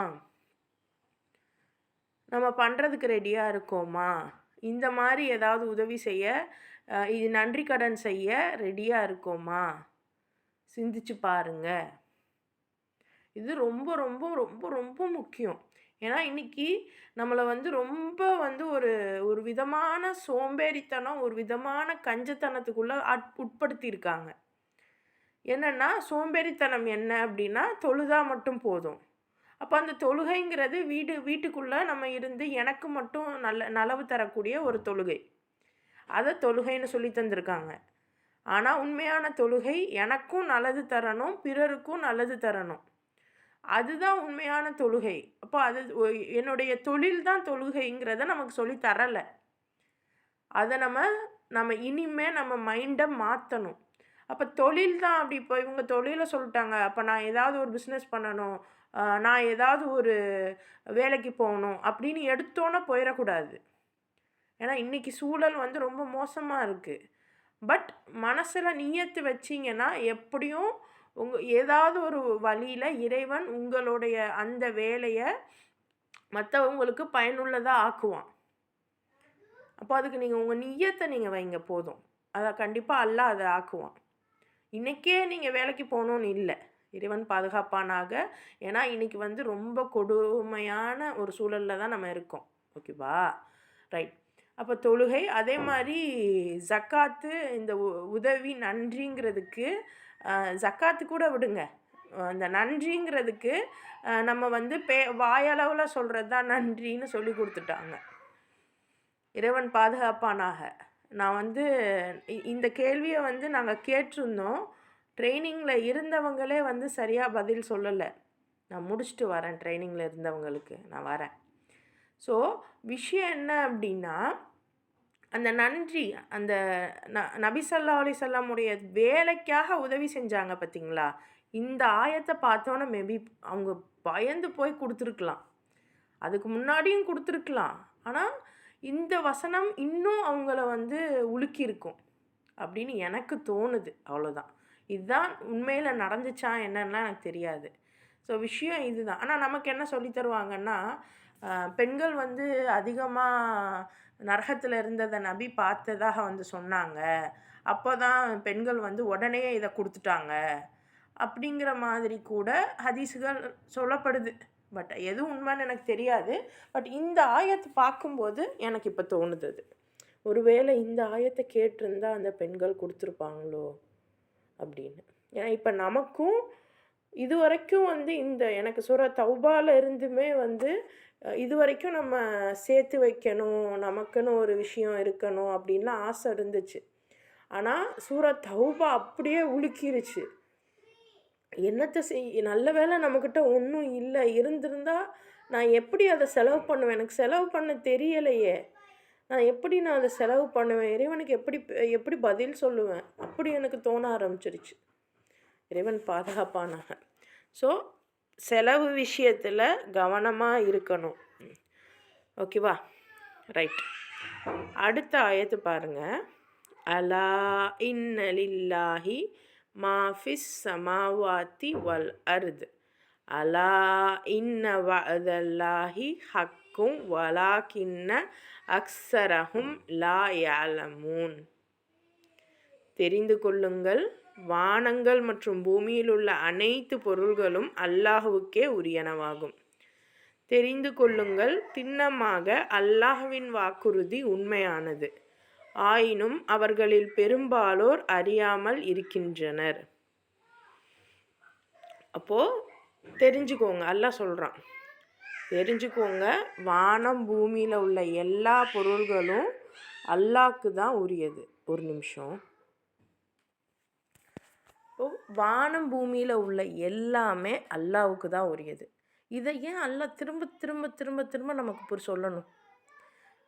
நம்ம பண்ணுறதுக்கு ரெடியாக இருக்கோமா? இந்த மாதிரி ஏதாவது உதவி செய்ய, இது நன்றி கடன் செய்ய ரெடியாக இருக்கோமா? சிந்திச்சு பாருங்க. இது ரொம்ப ரொம்ப ரொம்ப ரொம்ப முக்கியம். ஏன்னா இன்னைக்கு நம்மளை ரொம்ப ஒரு ஒரு விதமான சோம்பேறித்தனம், ஒரு விதமான கஞ்சத்தனத்துக்குள்ள உட்படுத்தியிருக்காங்க. என்னன்னா சோம்பேறித்தனம் என்ன அப்படின்னா, தொழுதா மட்டும் போதும். அப்போ அந்த தொழுகைங்கிறது வீட்டுக்குள்ளே நம்ம இருந்து எனக்கு மட்டும் நலவு தரக்கூடிய ஒரு தொழுகை. அதை தொழுகைன்னு சொல்லி தந்திருக்காங்க. ஆனால் உண்மையான தொழுகை எனக்கும் நல்லது தரணும், பிறருக்கும் நல்லது தரணும். அதுதான் உண்மையான தொழுகை. அப்போ அது என்னுடைய தொழில் தான் தொழுகைங்கிறத நமக்கு சொல்லி தரலை. அதை நம்ம இனிமே நம்ம மைண்டை மாற்றணும். அப்போ தொழில் தான் அப்படி. இப்போ இவங்க தொழிலை சொல்லிட்டாங்க, அப்போ நான் ஏதாவது ஒரு பிஸ்னஸ் பண்ணணும், நான் ஏதாவது ஒரு வேலைக்கு போகணும் அப்படின்னு எடுத்தோன்னே போயிடக்கூடாது. ஏன்னா இன்றைக்கி சூழல் ரொம்ப மோசமாக இருக்குது. பட் மனசில் நியத்து வச்சிங்கன்னா எப்படியும் ஏதாவது ஒரு வழியில் இறைவன் உங்களுடைய அந்த வேலையை மற்றவங்களுக்கு பயனுள்ளதாக ஆக்குவான். அப்போ அதுக்கு நீங்கள் உங்கள் நியத்தை நீங்கள் வைங்க போதும். அதை கண்டிப்பாக அல்லாஹ் அதை ஆக்குவான். இன்றைக்கே நீங்கள் வேலைக்கு போகணுன்னு இல்லை, இறைவன் பாதுகாப்பானாக. ஏன்னா இன்றைக்கி ரொம்ப கொடுமையான ஒரு சூழலில் தான் நம்ம இருக்கோம். ஓகேவா? ரைட். அப்போ தொழுகை, அதே மாதிரி ஜக்காத்து, இந்த உதவி நன்றிங்கிறதுக்கு ஜக்காத்து கூட விடுங்க, அந்த நன்றிங்கிறதுக்கு நம்ம வாயளவில் சொல்கிறது தான் நன்றின்னு சொல்லி கொடுத்துட்டாங்க. இறைவன் பாதுகாப்பானாக. நான் இந்த கேள்வியை நாங்கள் கேட்டிருந்தோம். ட்ரைனிங்கில் இருந்தவங்களே சரியாக பதில் சொல்லலை. நான் முடிச்சுட்டு வரேன், ட்ரைனிங்கில் இருந்தவங்களுக்கு நான் வரேன். ஸோ விஷயம் என்ன அப்படின்னா, அந்த நன்றி, அந்த நபி ஸல்லல்லாஹு அலைஹி வஸல்லம் உடைய வேலைக்காக உதவி செஞ்சாங்க பார்த்தீங்களா? இந்த ஆயத்தை பார்த்தோன்னே மேபி அவங்க பயந்து போய் கொடுத்துருக்கலாம், அதுக்கு முன்னாடியும் கொடுத்துருக்கலாம். ஆனால் இந்த வசனம் இன்னும் அவங்கள உலுக்கியிருக்கும் அப்படின்னு எனக்கு தோணுது. அவ்வளோதான். இதுதான் உண்மையில் நடந்துச்சா என்னன்னா எனக்கு தெரியாது. ஸோ விஷயம் இதுதான். ஆனால் நமக்கு என்ன சொல்லி தருவாங்கன்னா, பெண்கள் அதிகமாக நரகத்தில் இருந்ததை நபி பார்த்ததாக சொன்னாங்க. அப்போ தான் பெண்கள் உடனே இதை கொடுத்துட்டாங்க அப்படிங்கிற மாதிரி கூட ஹதீஸுகள் சொல்லப்படுது. பட் எது உண்மைன்னு எனக்கு தெரியாது. பட் இந்த ஆயத்தை பார்க்கும்போது எனக்கு இப்போ தோணுது, அது ஒருவேளை இந்த ஆயத்தை கேட்டிருந்தா அந்த பெண்கள் கொடுத்துருப்பாங்களோ அப்படின்னு. ஏன்னா இப்போ நமக்கும் இது வரைக்கும் இந்த எனக்கு சூரா தௌபால இருந்துமே இது வரைக்கும் நம்ம சேர்த்து வைக்கணும், நமக்குன்னு ஒரு விஷயம் இருக்கணும் அப்படின்லாம் ஆசை இருந்துச்சு. ஆனால் சூரா தௌபா அப்படியே உலுக்கிருச்சு. என்னத்தை நல்ல வேளை நம்மக்கிட்ட ஒன்றும் இல்லை, இருந்திருந்தா நான் எப்படி அதை செலவு பண்ணுவேன்? எனக்கு செலவு பண்ண தெரியலையே, நான் அதை செலவு பண்ணுவேன்? இறைவனுக்கு எப்படி பதில் சொல்லுவேன்? அப்படி எனக்கு தோண ஆரம்பிச்சிருச்சு. இறைவன் பாதுகாப்பானாக. ஸோ செலவு விஷயத்தில் கவனமாக இருக்கணும். ஓகேவா? ரைட். அடுத்த ஆயத்து பாருங்கள். அலா இன்ன லில்லாஹி மாஃபிஸ் சமாவாத்தி வல் அர்து அலா இன்ன வஅதல்லாஹி ஹக்கும் வலாகின்ன அக்ஸரஹும் லா யஅலமூன். தெரிந்து கொள்ளுங்கள், வானங்கள் மற்றும் பூமியில் உள்ள அனைத்து பொருள்களும் அல்லாஹுவுக்கே உரியனவாகும். தெரிந்து கொள்ளுங்கள், திண்ணமாக அல்லாஹ்வின் வாக்குறுதி உண்மையானது, ஆயினும் அவர்களில் பெரும்பாலோர் அறியாமல் இருக்கின்றனர். அப்போது தெரிஞ்சுக்கோங்க, அல்லாஹ் சொல்கிறான், தெரிஞ்சுக்கோங்க, வானம் பூமியில் உள்ள எல்லா பொருள்களும் அல்லாஹ்க்கு தான் உரியது. ஒரு நிமிஷம். வானம் பூமியில் உள்ள எல்லாமே அல்லாஹ்வுக்கு தான் உரியது. இதை ஏன் அல்லாஹ் திரும்ப திரும்ப திரும்ப திரும்ப நமக்கு சொல்லணும்?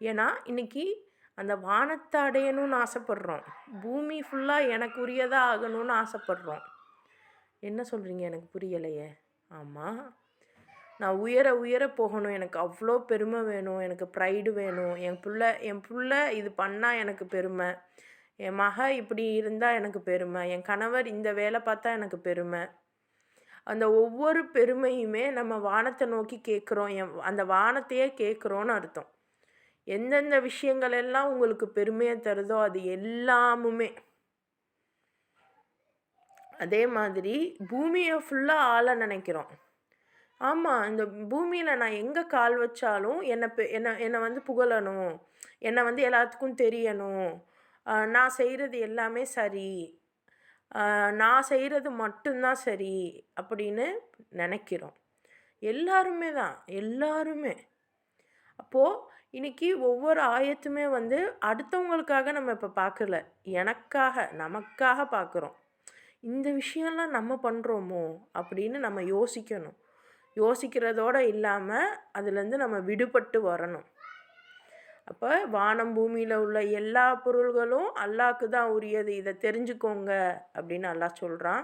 ஏன்னா இன்றைக்கி அந்த வானத்தை அடையணும்னு ஆசைப்படுறோம், பூமி ஃபுல்லாக எனக்கு உரியதாக ஆகணும்னு ஆசைப்படுறோம். என்ன சொல்கிறீங்க? எனக்கு புரியலையே. ஆமாம், நான் உயர உயர போகணும், எனக்கு அவ்வளோ பெருமை வேணும், எனக்கு ப்ரைடு வேணும், என் புள்ள இது பண்ணால் எனக்கு பெருமை, என் மக இப்படி இருந்தால் எனக்கு பெருமை, என் கணவர் இந்த வேலை பார்த்தா எனக்கு பெருமை. அந்த ஒவ்வொரு பெருமையுமே நம்ம வானத்தை நோக்கி கேட்குறோம், அந்த வானத்தையே கேட்குறோன்னு அர்த்தம். எந்தெந்த விஷயங்கள் எல்லாம் உங்களுக்கு பெருமையை தருதோ அது எல்லாமுமே. அதே மாதிரி பூமியை ஃபுல்லாக ஆள நினைக்கிறோம். ஆமாம், இந்த பூமியில் நான் எங்கே கால் வச்சாலும் என்னை என்னை வந்து புகழணும், என்னை வந்து எல்லாத்துக்கும் தெரியணும், நான் செய்கிறது எல்லாமே சரி, நான் செய்கிறது மட்டும்தான் சரி அப்படின்னு நினைக்கிறோம். எல்லாருமே தான், எல்லாருமே. அப்போது இன்னைக்கு ஒவ்வொரு ஆயத்துமே வந்து அடுத்தவங்களுக்காக நம்ம இப்போ பார்க்கல, எனக்காக நமக்காக பார்க்குறோம். இந்த விஷயம்லாம் நம்ம பண்ணுறோமோ அப்படின்னு நம்ம யோசிக்கணும். யோசிக்கிறதோடு இல்லாமல் அதுலேருந்து நம்ம விடுபட்டு வரணும். அப்போ வானம் பூமியில் உள்ள எல்லா பொருள்களும் அல்லாஹ்க்கு தான் உரியது, இதை தெரிஞ்சுக்கோங்க அப்படின்னு அல்லாஹ் சொல்கிறான்.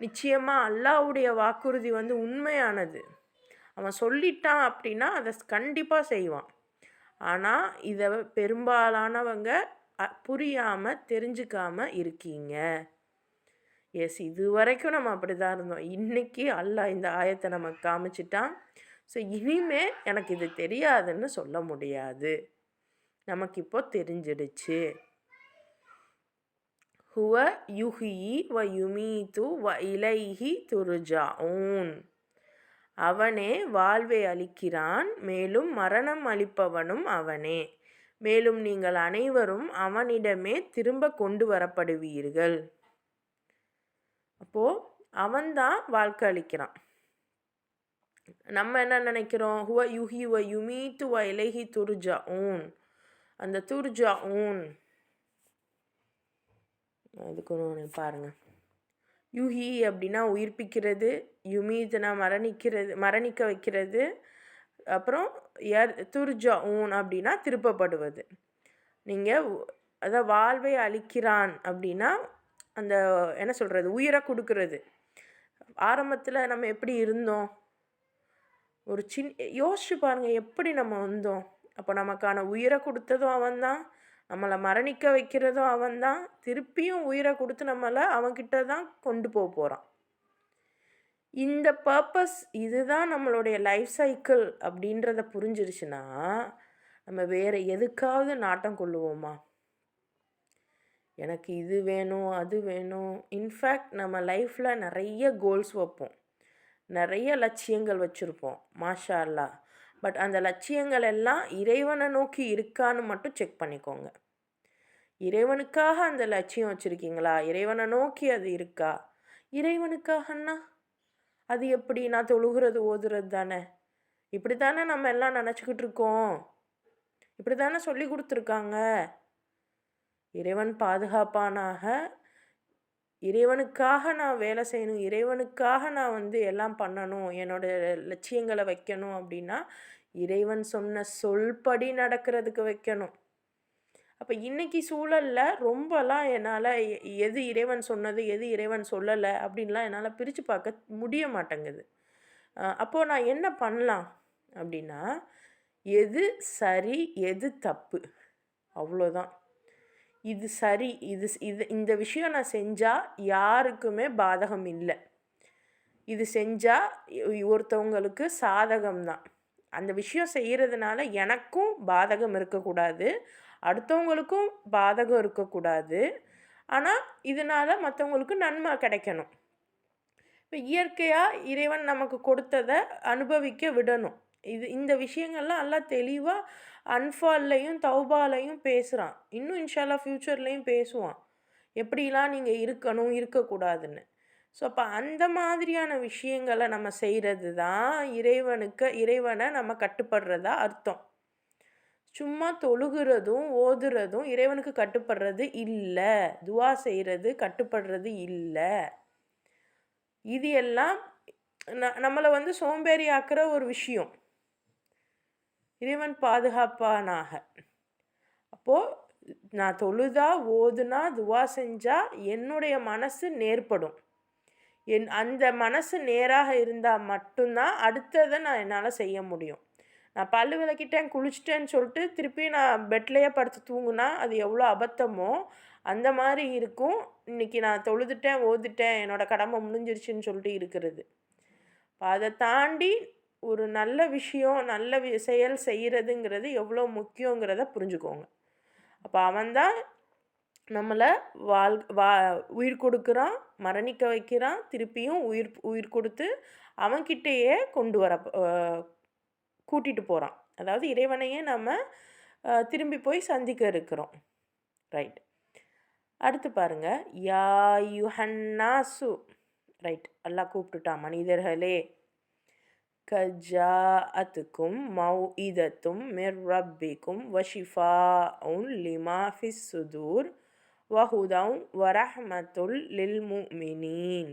நிச்சயமாக அல்லாஹ்வுடைய வாக்குறுதி வந்து உண்மையானது. அவன் சொல்லிட்டான் அப்படின்னா அதை கண்டிப்பாக செய்வான். ஆனால் இதை பெரும்பாலானவங்க புரியாமல் தெரிஞ்சுக்காமல் இருக்கீங்க. எஸ், இது வரைக்கும் நம்ம அப்படி தான் இருந்தோம். இன்றைக்கி அல்லாஹ் இந்த ஆயத்தை நமக்கு காமிச்சிட்டான். ஸோ இனிமே எனக்கு இது தெரியாதுன்னு சொல்ல முடியாது, நமக்கு இப்போ தெரிஞ்சிடுச்சு. ஹுவ யுஹி வ யுமீது வ இலைஹி துர்ஜாஊன். அவனே வாழ்வை அளிக்கிறான், மேலும் மரணம் அளிப்பவனும் அவனே. மேலும் நீங்கள் அனைவரும் அவனிடமே திரும்ப கொண்டு வரப்படுவீர்கள். அப்போது அவன்தான் வாழ்க்கை அளிக்கிறான். நம்ம என்ன நினைக்கிறோம்? ஹுவ யுஹி வ யுமீத்து வ இலைஹி துர்ஜாஊன். அந்த துர்ஜாஊன் அதுக்கு ஒன்று பாருங்கள். யுஹி அப்படின்னா உயிர்ப்பிக்கிறது, யுமீத்னா மரணிக்க வைக்கிறது, அப்புறம் துர்ஜாஊன் அப்படின்னா திருப்பப்படுவது. நீங்கள் அதான் வாழ்வை அளிக்கிறான் அப்படின்னா அந்த என்ன சொல்கிறது, உயிரை கொடுக்கறது. ஆரம்பத்தில் நம்ம எப்படி இருந்தோம்? ஒரு யோசிச்சு பாருங்கள், எப்படி நம்ம வந்தோம். அப்போ நமக்கான உயிரை கொடுத்ததும் அவன்தான், நம்மளை மரணிக்க வைக்கிறதும் அவன்தான், திருப்பியும் உயிரை கொடுத்து நம்மளை அவன்கிட்ட தான் கொண்டு போக போகிறான். இந்த பர்பஸ், இதுதான் நம்மளுடைய லைஃப் சைக்கிள் அப்படின்றத புரிஞ்சிருச்சுன்னா நம்ம வேறு எதுக்காவது நாட்டம் கொள்ளுவோமா? எனக்கு இது வேணும், அது வேணும். இன்ஃபேக்ட் நம்ம லைஃப்பில் நிறைய கோல்ஸ் வைப்போம், நிறைய லட்சியங்கள் வச்சுருப்போம், மாஷா அல்லா. பட் அந்த லட்சியங்கள் எல்லாம் இறைவனை நோக்கி இருக்கான்னு மட்டும் செக் பண்ணிக்கோங்க. இறைவனுக்காக அந்த லட்சியம் வச்சுருக்கீங்களா? இறைவனை நோக்கி அது இருக்கா? இறைவனுக்காகன்னா அது எப்படி? நான் தொழுகிறது ஓதுறது தானே. இப்படி தானே நம்ம எல்லாம் நினச்சிக்கிட்டு இருக்கோம், இப்படி தானே சொல்லி கொடுத்துருக்காங்க. இறைவன் பாதுகாப்பானாக, இறைவனுக்காக நான் வேலை செய்யணும், இறைவனுக்காக நான் வந்து எல்லாம் பண்ணணும், என்னோடய லட்சியங்களை வைக்கணும் அப்படின்னா இறைவன் சொன்ன சொல்படி நடக்கிறதுக்கு வைக்கணும். அப்போ இன்றைக்கி சூழலில் ரொம்பலாம் என்னால் எது இறைவன் சொன்னது எது இறைவன் சொல்லலை அப்படின்லாம் என்னால் பிரித்து பார்க்க முடிய மாட்டேங்குது. அப்போது நான் என்ன பண்ணலாம் அப்படின்னா, எது சரி எது தப்பு, அவ்வளோதான். இது சரி, இந்த விஷயம் நான் செஞ்சால் யாருக்குமே பாதகம் இல்லை, இது செஞ்சால் ஒருத்தவங்களுக்கு சாதகம்தான். அந்த விஷயம் செய்கிறதுனால எனக்கும் பாதகம் இருக்கக்கூடாது, அடுத்தவங்களுக்கும் பாதகம் இருக்கக்கூடாது, ஆனால் இதனால் மற்றவங்களுக்கு நன்மை கிடைக்கணும். இப்போ இயற்கையாக இறைவன் நமக்கு கொடுத்ததை அனுபவிக்க விடணும். இந்த விஷயங்கள்லாம் எல்லாம் தெளிவாக அன்ஃபால்லையும் தௌபாலையும் பேசுகிறான். இன்னும் இன்ஷால்லா ஃப்யூச்சர்லேயும் பேசுவான், எப்படிலாம் நீங்கள் இருக்கணும் இருக்கக்கூடாதுன்னு. ஸோ அப்போ அந்த மாதிரியான விஷயங்களை நம்ம செய்கிறது தான் இறைவனை நம்ம கட்டுப்படுறதா அர்த்தம். சும்மா தொழுகிறதும் ஓதுறதும் இறைவனுக்கு கட்டுப்படுறது இல்லை, துவா செய்கிறது கட்டுப்படுறது இல்லை. இது எல்லாம் நம்மளை வந்து சோம்பேறி ஆக்கிற ஒரு விஷயம். இறைவன் பாதுகாப்பானாக. அப்போது நான் தொழுதா ஓதுனா துவா செஞ்சால் என்னுடைய மனசு நேர்படும். அந்த மனசு நேராக இருந்தால் மட்டும்தான் அடுத்ததை நான் என்னால் செய்ய முடியும். நான் பல்லு விளக்கிட்டேன் குளிச்சிட்டேன்னு சொல்லிட்டு திருப்பி நான் பெட்லேயே படுத்து தூங்குனா அது எவ்வளோ அபத்தமோ அந்த மாதிரி இருக்கும். இன்றைக்கி நான் தொழுதுட்டேன் ஓதுட்டேன் என்னோடய கடமை முடிஞ்சிருச்சுன்னு சொல்லிட்டு இருக்கிறது. இப்போ அதை தாண்டி ஒரு நல்ல விஷயம் நல்ல செயல் செய்கிறதுங்கிறது எவ்வளோ முக்கியங்கிறத புரிஞ்சுக்கோங்க. அப்போ அவன்தான் நம்மளை உயிர் கொடுக்குறான், மரணிக்க வைக்கிறான், திருப்பியும் உயிர் கொடுத்து அவன்கிட்டயே கொண்டு வர கூட்டிகிட்டு போகிறான். அதாவது இறைவனையே நம்ம திரும்பி போய் சந்திக்க இருக்கிறோம். ரைட். அடுத்து பாருங்க, யா யுஹன்னாசு. ரைட், அல்லாஹ் கூப்பிட்டுட்டான், மனிதர்களே. கஜாஅத்துக்கும் மௌஇதத்தும் மிர் ரப்பிக்கும் வஷிஃபாஉன் லிமா ஃபிஸ் சுதூர் வஹுதம் வரஹ்மத்துல் லில் முஃமினீன்.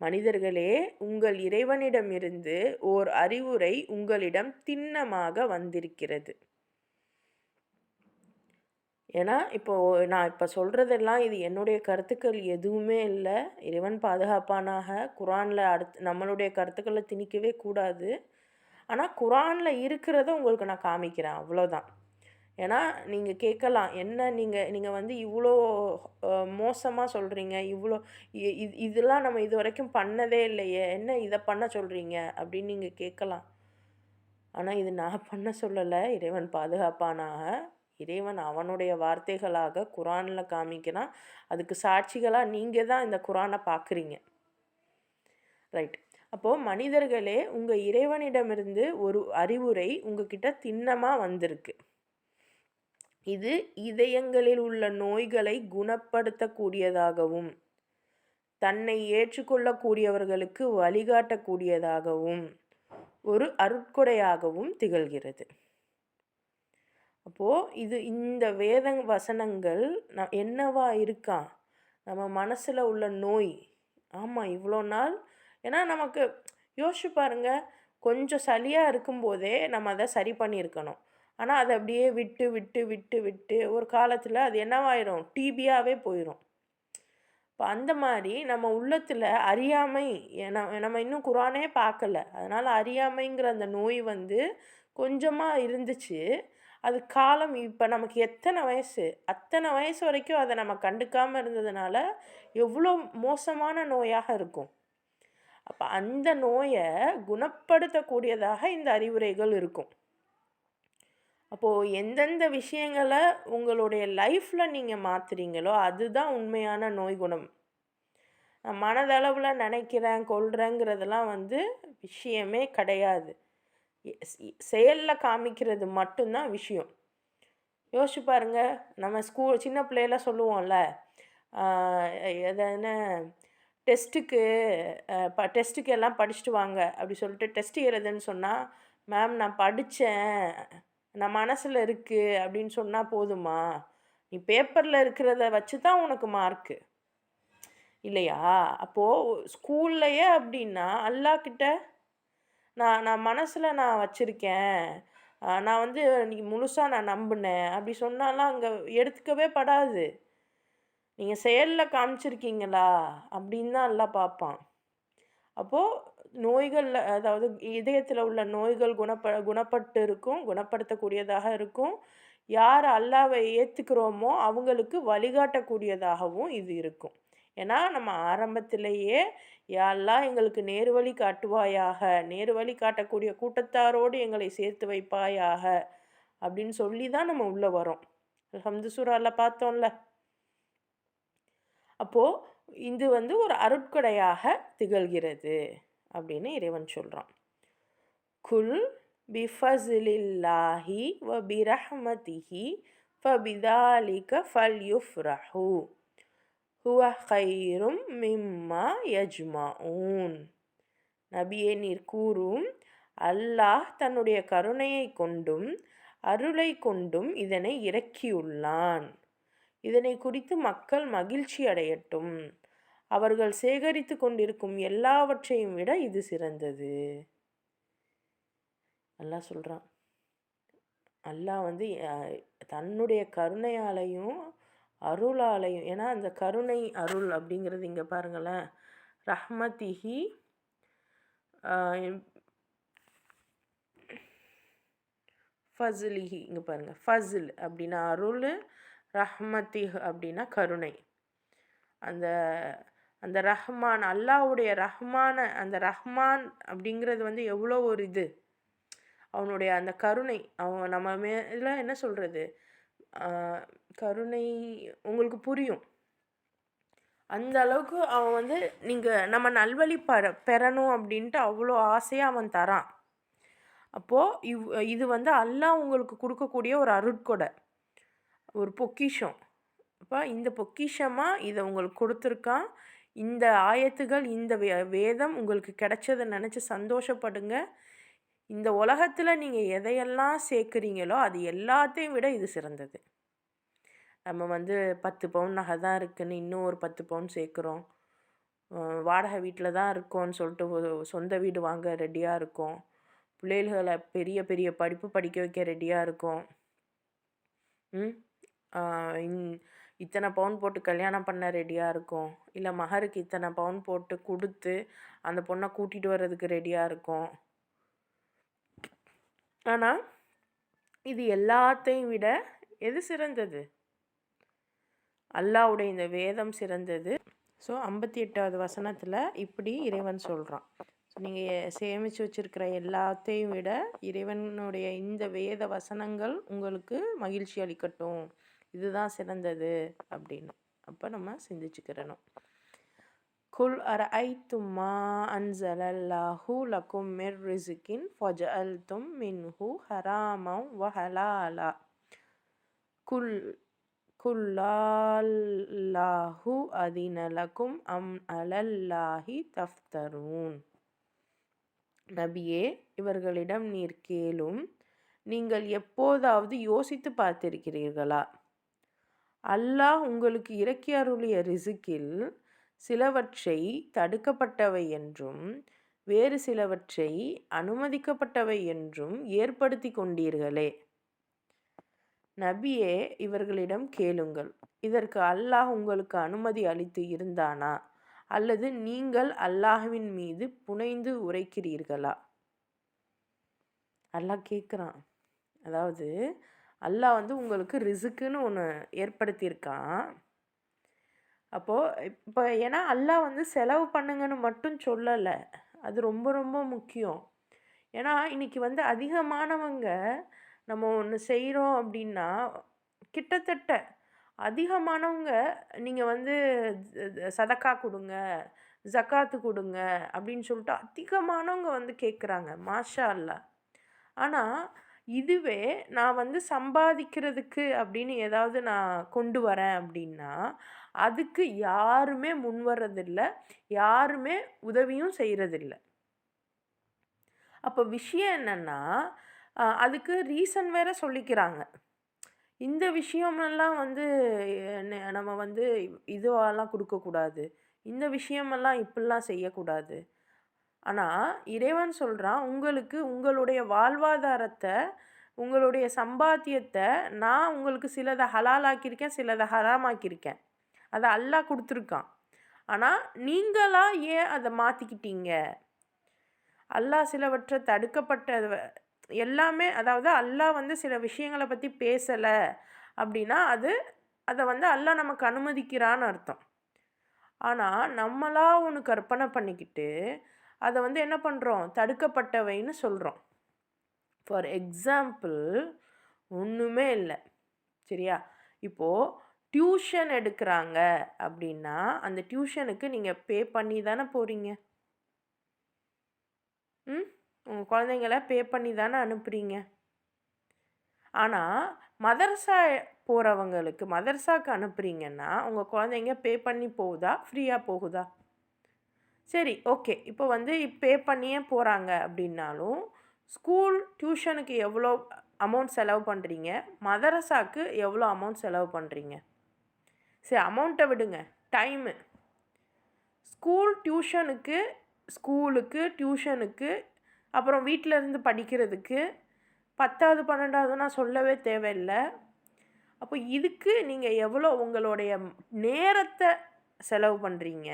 மனிதர்களே, உங்கள் இறைவனிடமிருந்து ஓர் அறிவுரை உங்களிடம் திண்ணமாக வந்திருக்கிறது. ஏன்னா நான் இப்போ சொல்கிறதெல்லாம் இது என்னுடைய கருத்துக்கள் எதுவுமே இல்லை. இறைவன் பாதுகாப்பானாக. குரானில் நம்மளுடைய கருத்துக்களை திணிக்கவே கூடாது. ஆனால் குரானில் இருக்கிறத உங்களுக்கு நான் காமிக்கிறேன், அவ்வளோதான். ஏன்னா நீங்கள் கேட்கலாம், என்ன நீங்கள் இவ்வளோ மோசமாக சொல்கிறீங்க, இவ்வளோ இதெல்லாம் நம்ம இது வரைக்கும் பண்ணதே இல்லையே, என்ன இதை பண்ண சொல்கிறீங்க அப்படின்னு நீங்கள் கேட்கலாம். ஆனால் இது நான் பண்ண சொல்லலை, இறைவன் பாதுகாப்பானாக. இறைவன் அவனுடைய வார்த்தைகளாக குரானில் காமிக்கிறான். அதுக்கு சாட்சிகளாக நீங்கள் தான் இந்த குரானை பார்க்குறீங்க. ரைட். அப்போது மனிதர்களே, உங்கள் இறைவனிடமிருந்து ஒரு அறிவுரை உங்ககிட்ட திண்ணமாக வந்திருக்கு. இது இதயங்களில் உள்ள நோய்களை குணப்படுத்தக்கூடியதாகவும் தன்னை ஏற்றுக்கொள்ளக்கூடியவர்களுக்கு வழிகாட்டக்கூடியதாகவும் ஒரு அருட்கொடையாகவும் திகழ்கிறது. அப்போது இந்த வேத வசனங்கள் என்னவா இருக்கா? நம்ம மனசில் உள்ள நோய். ஆமாம், இவ்வளோ நாள் ஏன்னா நமக்கு யோசிச்சு பாருங்க, கொஞ்சம் சளியாக இருக்கும்போதே நம்ம அதை சரி பண்ணியிருக்கணும். ஆனால் அதை அப்படியே விட்டு விட்டு விட்டு விட்டு ஒரு காலத்தில் அது என்னவாயிரும், டிபியாகவே போயிடும். இப்போ அந்த மாதிரி நம்ம உள்ளத்தில் அறியாமை, நம்ம இன்னும் குரானே பார்க்கல, அதனால் அறியாமைங்கிற அந்த நோய் கொஞ்சமாக இருந்துச்சு. அது காலம் இப்போ நமக்கு எத்தனை வயசு, அத்தனை வயசு வரைக்கும் அதை நம்ம கண்டுக்காமல் இருந்ததுனால எவ்வளோ மோசமான நோயாக இருக்கும். அப்போ அந்த நோயை குணப்படுத்தக்கூடியதாக இந்த அறிவுரைகள் இருக்கும். அப்போது எந்தெந்த விஷயங்களை உங்களுடைய லைஃப்பில் நீங்கள் மாற்றுறீங்களோ அதுதான் உண்மையான நோய் குணம். நான் மனதளவில் நினைக்கிறேன் கொள்கிறேங்கிறதெல்லாம் விஷயமே கிடையாது. செயலில் காமிக்கிறது மட்டும்தான் விஷயம். யோசிச்சு பாருங்க, நம்ம சின்ன பிள்ளையில சொல்லுவோம்ல, எதுனா டெஸ்ட்டுக்கு எல்லாம் படிச்சுட்டு வாங்க அப்படி சொல்லிட்டு டெஸ்ட் எழுதுன்னு சொன்னால், மேம் நான் படித்தேன், நான் மனசில் இருக்குது அப்படின்னு சொன்னால் போதுமா? நீ பேப்பரில் இருக்கிறத வச்சு தான் உனக்கு மார்க்கு இல்லையா? அப்போது ஸ்கூல்லையே அப்படின்னா அல்லாஹ்கிட்ட நான் மனசில் நான் வச்சுருக்கேன், நான் நீ முழுசாக நான் நம்பினேன் அப்படி சொன்னாலாம் அங்கே எடுத்துக்கவே படாது. நீங்கள் செயலில் காமிச்சிருக்கீங்களா அப்படின்னு தான் எல்லாம் பார்ப்பான். அப்போது நோய்கள், அதாவது இதயத்தில் உள்ள நோய்கள் குணப்பட்டு இருக்கும், குணப்படுத்தக்கூடியதாக இருக்கும். யார் அல்லாவை ஏற்றுக்கிறோமோ அவங்களுக்கு வழிகாட்டக்கூடியதாகவும் இது இருக்கும். ஏன்னா நம்ம ஆரம்பத்திலேயே யா அல்லாஹ் எங்களுக்கு நேர்வழி காட்டுவாயாக, நேர்வழி காட்டக்கூடிய கூட்டத்தாரோடு எங்களை சேர்த்து வைப்பாயாக அப்படின்னு சொல்லி தான் நம்ம உள்ளே வரோம். அல்ஹம்து சூராவில் பார்த்தோம்ல. அப்போது இது ஒரு அருட்கொடையாக திகழ்கிறது அப்படின்னு இறைவன் சொல்கிறான். குல் பிஃபஸ்லில்லாஹி வ பிரஹ்மதிஹி ஃபபிதாலிக ஃபல்யுஃப்ரஹு ஹுவ கைரும் மிம்மா யஜ்மஊன். நபியே, நீர் கூறும், அல்லாஹ் தன்னுடைய கருணையை கொண்டும் அருளை கொண்டும் இதனை இறக்கியுள்ளான். இதனை குறித்து மக்கள் மகிழ்ச்சி அடையட்டும். அவர்கள் சேகரித்து கொண்டிருக்கும் எல்லாவற்றையும் விட இது சிறந்தது. அல்லாஹ் சொல்கிறான். அல்லாஹ் தன்னுடைய கருணையாலையும் அருளாலையும், ஏன்னா அந்த கருணை அருள் அப்படிங்கிறது இங்கே பாருங்களேன், ரஹ்மதிஹி ஃபஸ்லிஹி, இங்கே பாருங்கள், ஃபஸ்ல் அப்படின்னா அருள், ரஹ்மதிஹ் அப்படின்னா கருணை. அந்த ரஹ்மான், அல்லாஹ்வுடைய அந்த ரஹ்மான் அப்படிங்கிறது வந்து எவ்வளோ ஒரு இது. அவனுடைய அந்த கருணை, அவன் நம்ம மேல என்ன சொல்றது? ஆ கருணை உங்களுக்கு புரியும். அந்த அளவுக்கு அவன் வந்து நம்ம நல்வழி பெறணும் அப்படின்ட்டு அவ்வளோ ஆசையா அவன் தரான். அப்போ இது வந்து அல்லாஹ் உங்களுக்கு குடுக்கக்கூடிய ஒரு அருட்கொடை. ஒரு பொக்கிஷம். அப்ப இந்த பொக்கிஷமா இத உங்களுக்கு குடுத்துருக்கான். இந்த ஆயத்துகள், இந்த வேதம் உங்களுக்கு கிடைச்சத நெனச்சு சந்தோஷப்படுங்க. இந்த உலகத்துல நீங்க எதையெல்லாம் சேர்க்கிறீங்களோ, அது எல்லாத்தையும் விட இது சிறந்தது. நம்ம வந்து 10 பவுன் நகை தான் இருக்குன்னு இன்னும் ஒரு 10 பவுன் சேர்க்குறோம். வாடகை வீட்ல தான் இருக்கோம்ன்னு சொல்லிட்டு ஒரு சொந்த வீடு வாங்க ரெடியா இருக்கோம். பிள்ளைகள பெரிய பெரிய படிப்பு படிக்க வைக்க ரெடியா இருக்கோம். ம். ஆ இன் இத்தனை பவுன் போட்டு கல்யாணம் பண்ண ரெடியா இருக்கோம். இல்ல மகருக்கு இத்தனை பவுன் போட்டு குடுத்து, அந்த பொண்ண கூட்டிட்டு வர்றதுக்கு ரெடியா இருக்கோம். ஆனா, இது எல்லாத்தையும் விட எது சிறந்தது? அல்லாஹ்வுடைய இந்த வேதம் சிறந்தது. ஸோ 58வது வசனத்துல இப்படி இறைவன் சொல்றான். நீங்க சேமிச்சு வச்சிருக்கிற எல்லாத்தையும் விட இறைவனுடைய இந்த வேத வசனங்கள் உங்களுக்கு மகிழ்ச்சி அளிக்கட்டும். இதுதான் சிறந்தது அப்படின்னு. அப்ப நம்ம சிந்திச்சுக்கிறணும். குல் அரஐத்தும் மா அன்ஸலல்லாஹு லக்கும் மிர் ரிஸ்கின் ஃபஜஅல்தும் மின்ஹு ஹராமன் வ ஹலாலா. குல் குல்லால்லாஹு அதின லக்கும் அம் அலல்லாஹி தஃப்தரூன். நபியே, இவர்களிடம் நீர் கேளும், நீங்கள் எப்போதாவது யோசித்து பார்த்திருக்கிறீர்களா? அல்லாஹ் உங்களுக்கு இறக்கி அருளிய ரிசுக்கில் சிலவற்றை தடுக்கப்பட்டவை என்றும் வேறு சிலவற்றை அனுமதிக்கப்பட்டவை என்றும் ஏற்படுத்தி கொண்டீர்களே. நபியே, இவர்களிடம் கேளுங்கள், இதற்கு அல்லாஹ் உங்களுக்கு அனுமதி அளித்து இருந்தானா, அல்லது நீங்கள் அல்லாஹ்வின் மீது புனைந்து உரைக்கிறீர்களா? அல்லாஹ் கேட்குறான். அதாவது அல்லாஹ் வந்து உங்களுக்கு ரிசுக்குன்னு ஒன்று ஏற்படுத்தியிருக்கான். அப்போது இப்போ ஏன்னா அல்லாஹ் வந்து செலவு பண்ணுங்கன்னு மட்டும் சொல்லலை. அது ரொம்ப ரொம்ப முக்கியம். ஏன்னா இன்னைக்கு வந்து அதிகமானவங்க நம்ம ஒன்று செய்கிறோம் அப்படின்னா, கிட்டத்தட்ட அதிகமானவங்க நீங்கள் வந்து சதக்கா கொடுங்க, ஜக்காத்து கொடுங்க அப்படின்னு சொல்லிட்டு அதிகமானவங்க வந்து கேட்குறாங்க. மாஷா அல்லாஹ். ஆனால் இதுவே நான் வந்து சம்பாதிக்கிறதுக்கு அப்படின்னு ஏதாவது நான் கொண்டு வரேன் அப்படின்னா, அதுக்கு யாருமே முன் வர்றதில்ல, யாருமே உதவியும் செய்கிறதில்ல. அப்போ விஷயம் என்னன்னா, அதுக்கு ரீசன் வேற சொல்லிக்கிறாங்க. இந்த விஷயமெல்லாம் வந்து நம்ம வந்து இதுவெல்லாம் கொடுக்கக்கூடாது, இந்த விஷயமெல்லாம் இப்படிலாம் செய்யக்கூடாது. ஆனால் இறைவன் சொல்கிறான், உங்களுக்கு உங்களுடைய வாழ்வாதாரத்தை, உங்களுடைய சம்பாத்தியத்தை நான் உங்களுக்கு சிலதை ஹலாலாக்கியிருக்கேன், சிலதை ஹராமாக்கியிருக்கேன். அதை அல்லாஹ் கொடுத்துருக்கான். ஆனால் நீங்களா ஏன் அதை மாற்றிக்கிட்டீங்க? அல்லாஹ் சிலவற்றை தடுக்கப்பட்ட எல்லாமே, அதாவது அல்லாஹ் வந்து சில விஷயங்களை பற்றி பேசலை அப்படின்னா அதை வந்து அல்லாஹ் நமக்கு அனுமதிக்கிறான்னு அர்த்தம். ஆனால் நம்மளா ஒன்று கற்பனை பண்ணிக்கிட்டு அதை வந்து என்ன பண்ணுறோம், தடுக்கப்பட்டவைன்னு சொல்கிறோம். ஃபார் எக்ஸாம்பிள், ஒன்றுமே இல்லை, சரியா? இப்போது டியூஷன் எடுக்கிறாங்க அப்படின்னா அந்த டியூஷனுக்கு நீங்கள் பே பண்ணி தானே போகிறீங்க. உங்கள் குழந்தைங்கள பே பண்ணி தானே அனுப்புகிறீங்க. ஆனால் மதரசா போகிறவங்களுக்கு, மதரசாவுக்கு அனுப்புகிறீங்கன்னா உங்கள் குழந்தைங்க பே பண்ணி போகுதா, ஃப்ரீயாக போகுதா? சரி, ஓகே. இப்போ வந்து பே பண்ணியே போகிறாங்க அப்படின்னாலும், ஸ்கூல் டியூஷனுக்கு எவ்வளோ அமௌண்ட் செலவு பண்ணுறீங்க, மதரசாவுக்கு எவ்வளோ அமௌண்ட் செலவு பண்ணுறீங்க? சரி, அமௌண்ட்டை விடுங்க, டைமு. ஸ்கூலுக்கு டியூஷனுக்கு அப்புறம் வீட்டில் இருந்து படிக்கிறதுக்கு 10வது 12வது நான் சொல்லவே தேவையில்லை. அப்போ இதுக்கு நீங்கள் எவ்வளோ உங்களுடைய நேரத்தை செலவு பண்ணுறீங்க?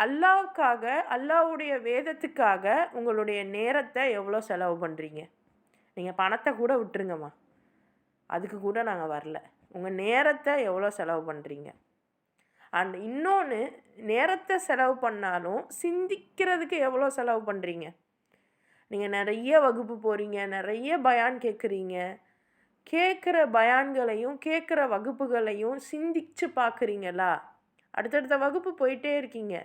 அல்லாவுக்காக, அல்லாவுடைய வேதத்துக்காக உங்களுடைய நேரத்தை எவ்வளோ செலவு பண்ணுறீங்க? நீங்கள் பணத்தை கூட விட்டுருங்கம்மா, அதுக்கு கூட நாங்கள் வரல. உங்கள் நேரத்தை எவ்வளோ செலவு பண்ணுறீங்க? அண்ட் இன்னொன்று, நேரத்தை செலவு பண்ணாலும் சிந்திக்கிறதுக்கு எவ்வளோ செலவு பண்ணுறீங்க? நீங்கள் நிறைய வகுப்பு போகிறீங்க, நிறைய பயான் கேட்குறீங்க. கேட்குற பயான்களையும் கேட்குற வகுப்புகளையும் சிந்திச்சு பார்க்குறீங்களா? அடுத்தடுத்த வகுப்பு போயிட்டே இருக்கீங்க,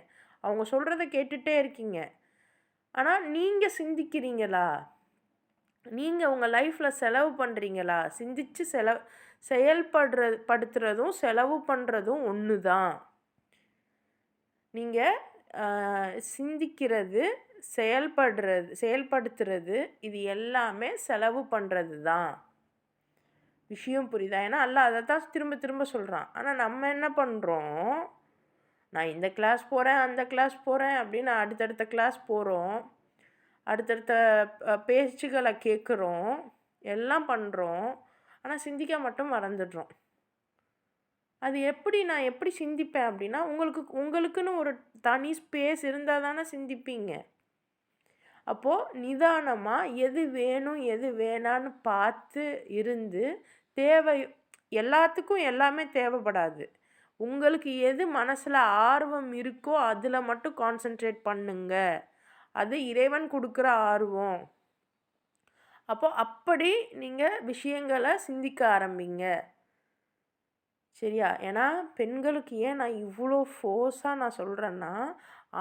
அவங்க சொல்கிறத கேட்டுகிட்டே இருக்கீங்க. ஆனால் நீங்கள் சிந்திக்கிறீங்களா? நீங்கள் உங்கள் லைஃப்பில் செலவு பண்ணுறீங்களா? சிந்திச்சு செயல்படுத்துறதும் செலவு பண்ணுறதும் ஒன்று தான். நீங்கள் சிந்திக்கிறது, செயல்படுத்துறது, இது எல்லாமே செலவு பண்ணுறது தான். விஷயம் புரியுதா? ஏன்னா அல்லாஹ் அதை தான் திரும்ப திரும்ப சொல்கிறான். ஆனால் நம்ம என்ன பண்ணுறோம்? நான் இந்த கிளாஸ் போகிறேன், அந்த கிளாஸ் போகிறேன் அப்படின்னு அடுத்தடுத்த கிளாஸ் போகிறோம். அடுத்தடுத்த பேச்சுகளை கேட்குறோம், எல்லாம் பண்ணுறோம். ஆனால் சிந்திக்க மட்டும் மறந்துடுறோம். அது எப்படி நான் எப்படி சிந்திப்பேன் அப்படின்னா, உங்களுக்குன்னு ஒரு தனி ஸ்பேஸ் இருந்தால் தானே சிந்திப்பீங்க. அப்போது நிதானமாக எது வேணும் எது வேணான்னு பார்த்து இருந்து, தேவை எல்லாத்துக்கும் எல்லாமே தேவைப்படாது. உங்களுக்கு எது மனசில் ஆர்வம் இருக்கோ அதில் மட்டும் கான்சென்ட்ரேட் பண்ணுங்க. அது இறைவன் கொடுக்குற ஆர்வம். அப்படி நீங்கள் விஷயங்களை சிந்திக்க ஆரம்பிங்க. சரியா? ஏன்னா பெண்களுக்கு ஏன் நான் இவ்வளோ ஃபோர்ஸாக நான் சொல்கிறேன்னா,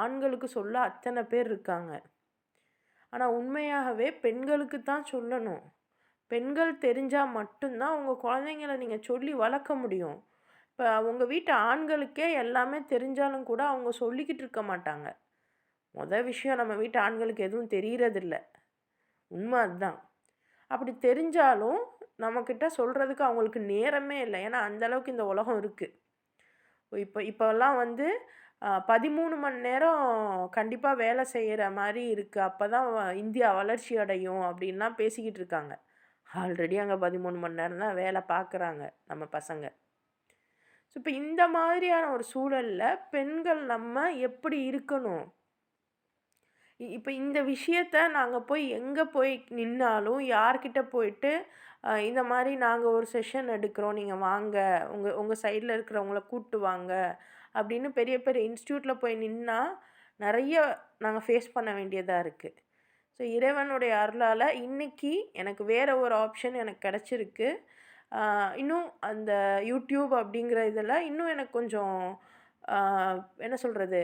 ஆண்களுக்கு சொல்ல அத்தனை பேர் இருக்காங்க. ஆனால் உண்மையாகவே பெண்களுக்கு தான் சொல்லணும். பெண்கள் தெரிஞ்சால் மட்டும்தான் உங்கள் குழந்தைங்கள நீங்கள் சொல்லி வளர்க்க முடியும். இப்போ உங்கள் வீட்டு ஆண்களுக்கே எல்லாமே தெரிஞ்சாலும் கூட அவங்க சொல்லிக்கிட்டு இருக்க மாட்டாங்க. விஷயம், நம்ம வீட்டு ஆண்களுக்கு எதுவும் தெரியறதில்ல. உண்மை அதுதான். அப்படி தெரிஞ்சாலும் நம்மக்கிட்ட சொல்கிறதுக்கு அவங்களுக்கு நேரமே இல்லை. ஏன்னா அந்தளவுக்கு இந்த உலகம் இருக்குது. இப்போல்லாம் 13 மணி நேரம் கண்டிப்பாக வேலை செய்கிற மாதிரி இருக்குது. அப்போ தான் இந்தியா வளர்ச்சி அடையும் அப்படின்லாம் பேசிக்கிட்டு இருக்காங்க. ஆல்ரெடி அங்கே 13 மணி நேரம் தான் வேலை பார்க்குறாங்க நம்ம பசங்க. ஸோ இப்போ இந்த மாதிரியான ஒரு சூழலில் பெண்கள் நம்ம எப்படி இருக்கணும்? இப்போ இந்த விஷயத்த நாங்கள் போய் எங்கே போய் நின்னாலும், யார்கிட்ட போயிட்டு இந்த மாதிரி நாங்கள் ஒரு செஷன் எடுக்கிறோம், நீங்கள் வாங்க, உங்கள் சைடில் இருக்கிறவங்கள கூப்பிட்டு வாங்க அப்படின்னு பெரிய பெரிய இன்ஸ்டியூட்டில் போய் நின்னா நிறைய நாங்கள் ஃபேஸ் பண்ண வேண்டியதாக இருக்குது. ஸோ இறைவனுடைய அருளால் இன்றைக்கி எனக்கு வேறு ஒரு ஆப்ஷன் எனக்கு கிடச்சிருக்கு. இன்னும் அந்த யூடியூப் அப்படிங்கிற இதில் இன்னும் எனக்கு கொஞ்சம் என்ன சொல்கிறது,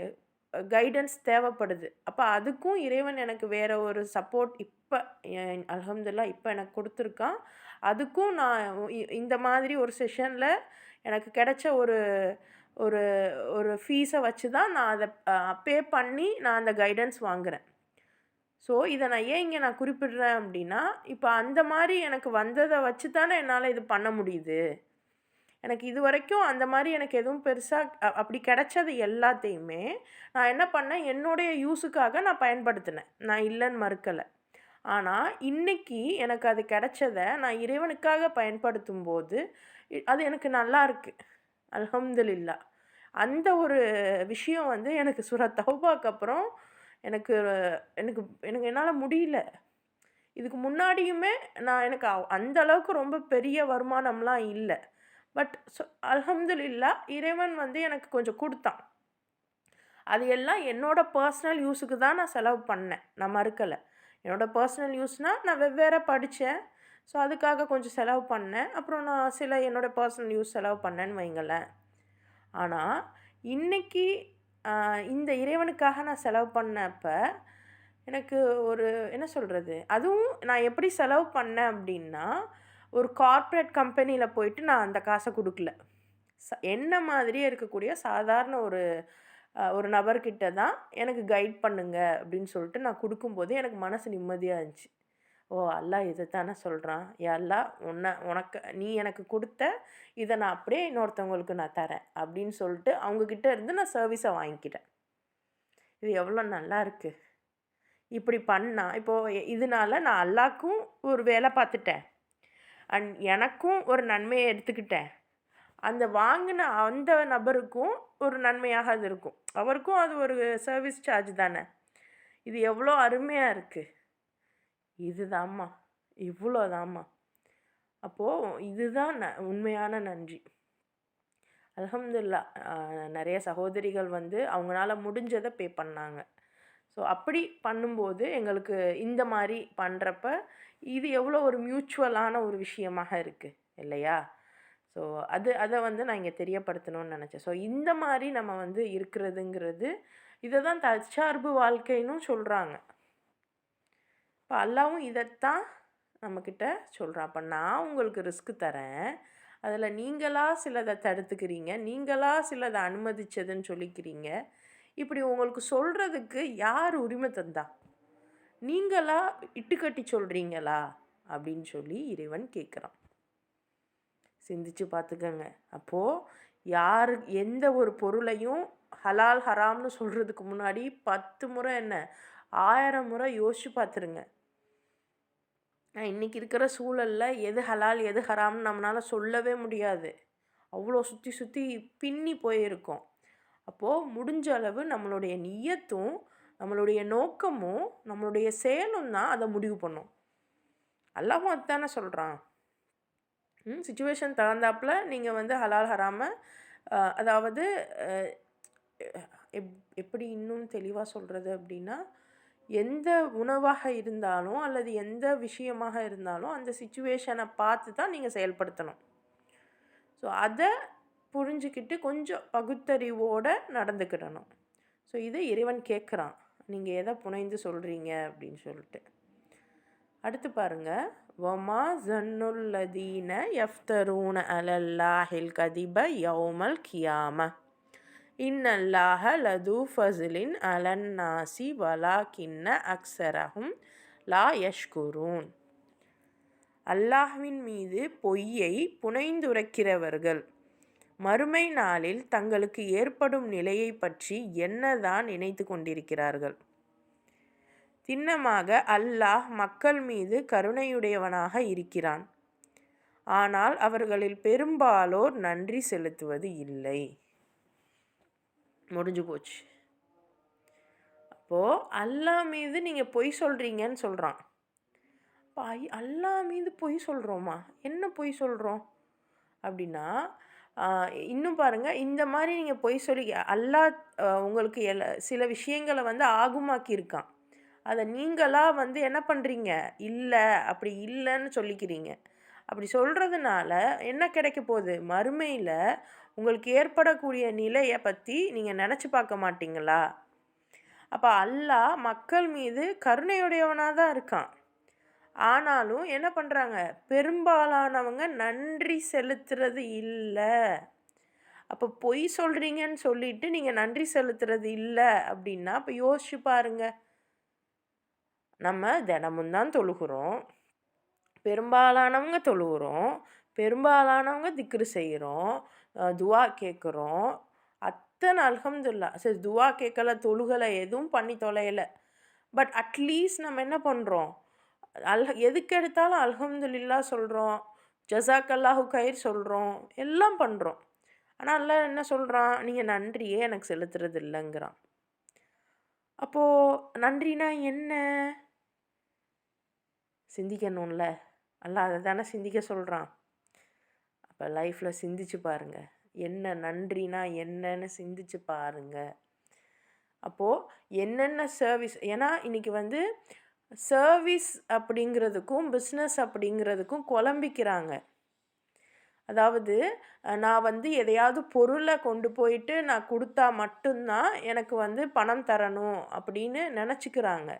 கைடன்ஸ் தேவைப்படுது. அப்போ அதுக்கும் இறைவன் எனக்கு வேறு ஒரு சப்போர்ட் இப்போ அல்ஹம்துலில்லாஹ் இப்போ எனக்கு கொடுத்துருக்கான். அதுக்கும் நான் இந்த மாதிரி ஒரு செஷனில் எனக்கு கிடைச்ச ஒரு ஒரு ஒரு ஃபீஸை வச்சு தான் நான் அதை பே பண்ணி நான் அந்த கைடன்ஸ் வாங்குகிறேன். ஸோ இதை நான் ஏன் இங்கே நான் குறிப்பிடுறேன் அப்படின்னா, இப்போ அந்த மாதிரி எனக்கு வந்ததை வச்சு தானே என்னால் இது பண்ண முடியுது. எனக்கு இது வரைக்கும் அந்த மாதிரி எனக்கு எதுவும் பெருசாக அப்படி கிடைச்சது எல்லாத்தையுமே நான் என்ன பண்ணேன், என்னுடைய யூஸுக்காக நான் பயன்படுத்தினேன். நான் இல்லைன்னு மறுக்கலை. ஆனால் இன்றைக்கி எனக்கு அது கிடைச்சதை நான் இறைவனுக்காக பயன்படுத்தும் போது அது எனக்கு நல்லா இருக்குது. அல்ஹம்துலில்லாஹ். அந்த ஒரு விஷயம் எனக்கு சூரா தௌபாக்கு அப்புறம் எனக்கு எனக்கு எனக்கு என்னால் முடியல. இதுக்கு முன்னாடியுமே எனக்கு அந்த அளவுக்கு ரொம்ப பெரிய வருமானம்லாம் இல்லை. பட் அல்ஹம்துலில்லாஹ் இறைவன் எனக்கு கொஞ்சம் கொடுத்தான். அது எல்லாம் என்னோடய பர்சனல் யூஸுக்கு தான் நான் செலவு பண்ணேன், நான் மறுக்கலை. என்னோடய பர்சனல் யூஸ்னால் நான் வெவ்வேறு படித்தேன். ஸோ அதுக்காக கொஞ்சம் செலவு பண்ணேன். அப்புறம் நான் சில என்னோடய பர்சனல் யூஸ் செலவு பண்ணேன்னு வைங்களேன். ஆனால் இன்றைக்கி இந்த இறைவனுக்காக நான் செலவு பண்ணப்ப எனக்கு ஒரு என்ன சொல்கிறது, அதுவும் நான் எப்படி செலவு பண்ணேன் அப்படின்னா, ஒரு கார்ப்பரேட் கம்பெனியில் போயிட்டு நான் அந்த காசை கொடுக்கல. என்ன மாதிரியே இருக்கக்கூடிய சாதாரண ஒரு நபர்கிட்ட தான் எனக்கு கைட் பண்ணுங்க அப்படின்னு சொல்லிட்டு நான் கொடுக்கும்போது எனக்கு மனசு நிம்மதியாக இருந்துச்சு. ஓ அல்லாஹ் இதை தானே சொல்கிறான், அல்லாஹ் நீ எனக்கு கொடுத்த இதை நான் அப்படியே இன்னொருத்தவங்களுக்கு நான் தரேன் அப்படின்னு சொல்லிட்டு அவங்கக்கிட்ட இருந்து நான் சர்வீஸை வாங்கிக்கிட்டேன். இது எவ்வளோ நல்லா இருக்குது. இப்படி பண்ணால் இப்போது இதனால நான் அல்லாஹ்க்கும் ஒரு வேலை பார்த்துட்டேன், அண்ட் எனக்கும் ஒரு நன்மையை எடுத்துக்கிட்டேன். அந்த வாங்கின அந்த நபருக்கும் ஒரு நன்மையாக அது இருக்கும். அவருக்கும் அது ஒரு சர்வீஸ் சார்ஜ் தானே. இது எவ்வளோ அருமையாக இருக்குது. இதுதாம்மா, இவ்வளோதாம்மா. அப்போது இதுதான் உண்மையான நன்றி. அல்ஹம்துலில்லாஹ் நிறைய சகோதரிகள் வந்து அவங்களால முடிஞ்சதை பே பண்ணாங்க. ஸோ அப்படி பண்ணும்போது எங்களுக்கு இந்த மாதிரி பண்ணுறப்ப இது எவ்வளோ ஒரு மியூச்சுவலான ஒரு விஷயமாக இருக்குது இல்லையா? ஸோ அதை வந்து நான் இங்கே தெரியப்படுத்தணும்னு நினச்சேன். ஸோ இந்த மாதிரி நம்ம வந்து இருக்கிறதுங்கிறது இதை தான் தற்சார்பு வாழ்க்கைன்னும் சொல்கிறாங்க. இப்போ அல்லாவும் இதைத்தான் நம்மக்கிட்ட சொல்கிறான். அப்போ நான் உங்களுக்கு ரிஸ்க் தரேன், அதில் நீங்களாக சிலதை தடுத்துக்கிறீங்க, நீங்களாக சிலதை அனுமதிச்சதுன்னு சொல்லிக்கிறீங்க. இப்படி உங்களுக்கு சொல்கிறதுக்கு யார் உரிமை தந்தா? நீங்களா இட்டுக்கட்டி சொல்கிறீங்களா அப்படின்னு சொல்லி இறைவன் கேட்குறான். சிந்திச்சு பார்த்துக்கங்க. அப்போது யார் எந்த ஒரு பொருளையும் ஹலால் ஹராம்னு சொல்கிறதுக்கு முன்னாடி 10 முறை என்ன 1000 முறை யோசிச்சு பார்த்துருங்க. இன்றைக்கி இருக்கிற சூழலில் எது ஹலால் எது ஹராம்னு நம்மளால் சொல்லவே முடியாது. அவ்வளோ சுற்றி சுற்றி பின்னி போயிருக்கோம். அப்போது முடிஞ்ச அளவு நம்மளுடைய நியத்தும் நம்மளுடைய நோக்கமும் நம்மளுடைய செயலும் தான் அதை முடிவு பண்ணும். அல்லாஹ்வும் அதுதானே சொல்கிறான். சிச்சுவேஷன் தகுந்தாப்பில் நீங்கள் வந்து ஹலால் ஹராமை அதாவது எப்படி இன்னும் தெளிவாக சொல்கிறது அப்படின்னா, எந்த உணவாக இருந்தாலும் அல்லது எந்த விஷயமாக இருந்தாலும் அந்த சிச்சுவேஷனை பார்த்து தான் நீங்கள் செயல்படுத்தணும். ஸோ அதை புரிஞ்சுக்கிட்டு கொஞ்சம் பகுத்தறிவோடு நடந்துக்கிடணும். ஸோ இதை இறைவன் கேட்குறான், நீங்கள் எதை புனைந்து சொல்கிறீங்க அப்படின்னு சொல்லிட்டு. அடுத்து பாருங்கள், வமா ஜன்னுல்லதீன யஃப்தரூன அலல்லாஹில் கதிப யௌமல் கியாம இன்னல்லாஹ லது ஃபஸ்லின் அலன்னாசி வலாக்கின்ன அக்ஸரஹும் லா யஷ்குரூன். அல்லாஹ்வின் மீது பொய்யை புனைந்துரைக்கிறவர்கள் மறுமை நாளில் தங்களுக்கு ஏற்படும் நிலையை பற்றி என்னதான் நினைத்து கொண்டிருக்கிறார்கள். திண்ணமாக அல்லாஹ் மக்கள் மீது கருணையுடையவனாக இருக்கிறான், ஆனால் அவர்களில் பெரும்பாலோர் நன்றி செலுத்துவது இல்லை. முடிஞ்சு போச்சு. அப்போது அல்லாஹ் மீது நீங்கள் பொய் சொல்கிறீங்கன்னு சொல்கிறான். அப்போ அல்லாஹ் மீது பொய் சொல்கிறோமா? என்ன பொய் சொல்கிறோம் அப்படின்னா, இன்னும் பாருங்கள், இந்த மாதிரி நீங்கள் பொய் சொல்லி அல்லாஹ் உங்களுக்கு சில விஷயங்களை வந்து ஆகுமாக்கியிருக்கான். அதை நீங்களாக வந்து என்ன பண்ணுறீங்க? இல்லை, அப்படி இல்லைன்னு சொல்லிக்கிறீங்க. அப்படி சொல்கிறதுனால என்ன கிடைக்க போகுது? மறுமையில் உங்களுக்கு ஏற்படக்கூடிய நிலையை பற்றி நீங்கள் நினச்சி பார்க்க மாட்டீங்களா? அப்போ அல்லாஹ் மக்கள் மீது கருணையுடையவனாக தான் இருக்கான். ஆனாலும் என்ன பண்ணுறாங்க? பெரும்பாலானவங்க நன்றி செலுத்துறது இல்லை. அப்போ பொய் சொல்கிறீங்கன்னு சொல்லிட்டு நீங்கள் நன்றி செலுத்துறது இல்லை அப்படின்னா, இப்போ யோசிச்சு பாருங்கள். நம்ம தினமும் தான் தொழுகிறோம், பெரும்பாலானவங்க தொழுகிறோம், பெரும்பாலானவங்க திக்ரு செய்கிறோம், துவா கேட்குறோம். அத்தனை அல்ஹம்துலில்லாஹ். சரி, துவா கேட்கல, தொழுகலை, எதுவும் பண்ணி தொலையலை. பட் அட்லீஸ்ட் நம்ம என்ன பண்ணுறோம்? எதுக்கு எடுத்தாலும் அல்ஹம்துலில்லாஹ் சொல்கிறோம், ஜஸாக்கல்லாஹு கைர் சொல்கிறோம், எல்லாம் பண்ணுறோம். ஆனால் அல்லாஹ் என்ன சொல்கிறான்? நீங்கள் நன்றியே எனக்கு செலுத்துறது இல்லைங்கிறான். அப்போது நன்றினா என்ன? சிந்திக்கணும்ல. அல்லாஹ் அதை தானே சிந்திக்க சொல்கிறான். அப்போ லைஃப்பில் சிந்திச்சு பாருங்கள், என்ன நன்றினா என்னன்னு சிந்திச்சு பாருங்கள். அப்போது என்னென்ன சர்வீஸ், ஏன்னா இன்றைக்கி வந்து சர்வீஸ் அப்படிங்கிறதுக்கும் பிஸ்னஸ் அப்படிங்கிறதுக்கும் குழம்பிக்கிறாங்க. அதாவது நான் வந்து எதையாவது பொருளை கொண்டு போயிட்டு நான் கொடுத்தா மட்டும்தான் எனக்கு வந்து பணம் தரணும் அப்படின்னு நினச்சிக்கிறாங்க.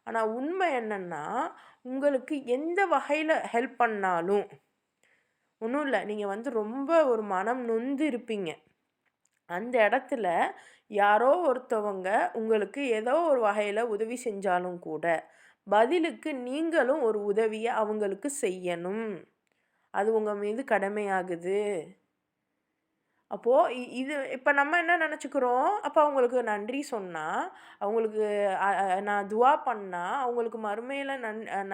ஆனால் உண்மை என்னென்னா, உங்களுக்கு எந்த வகையில் ஹெல்ப் பண்ணாலும் ஒன்றும் இல்லை, நீங்கள் வந்து ரொம்ப ஒரு மனம் நொந்து இருப்பீங்க. அந்த இடத்துல யாரோ ஒருத்தவங்க உங்களுக்கு ஏதோ ஒரு வகையில் உதவி செஞ்சாலும் கூட பதிலுக்கு நீங்களும் ஒரு உதவியை அவங்களுக்கு செய்யணும். அது உங்கள் மீது கடமையாகுது. அப்போது இது இப்போ நம்ம என்ன நினச்சிக்கிறோம்? அப்போ அவங்களுக்கு நன்றி சொன்னால், அவங்களுக்கு நான் துவா பண்ணால் அவங்களுக்கு மறுமையில்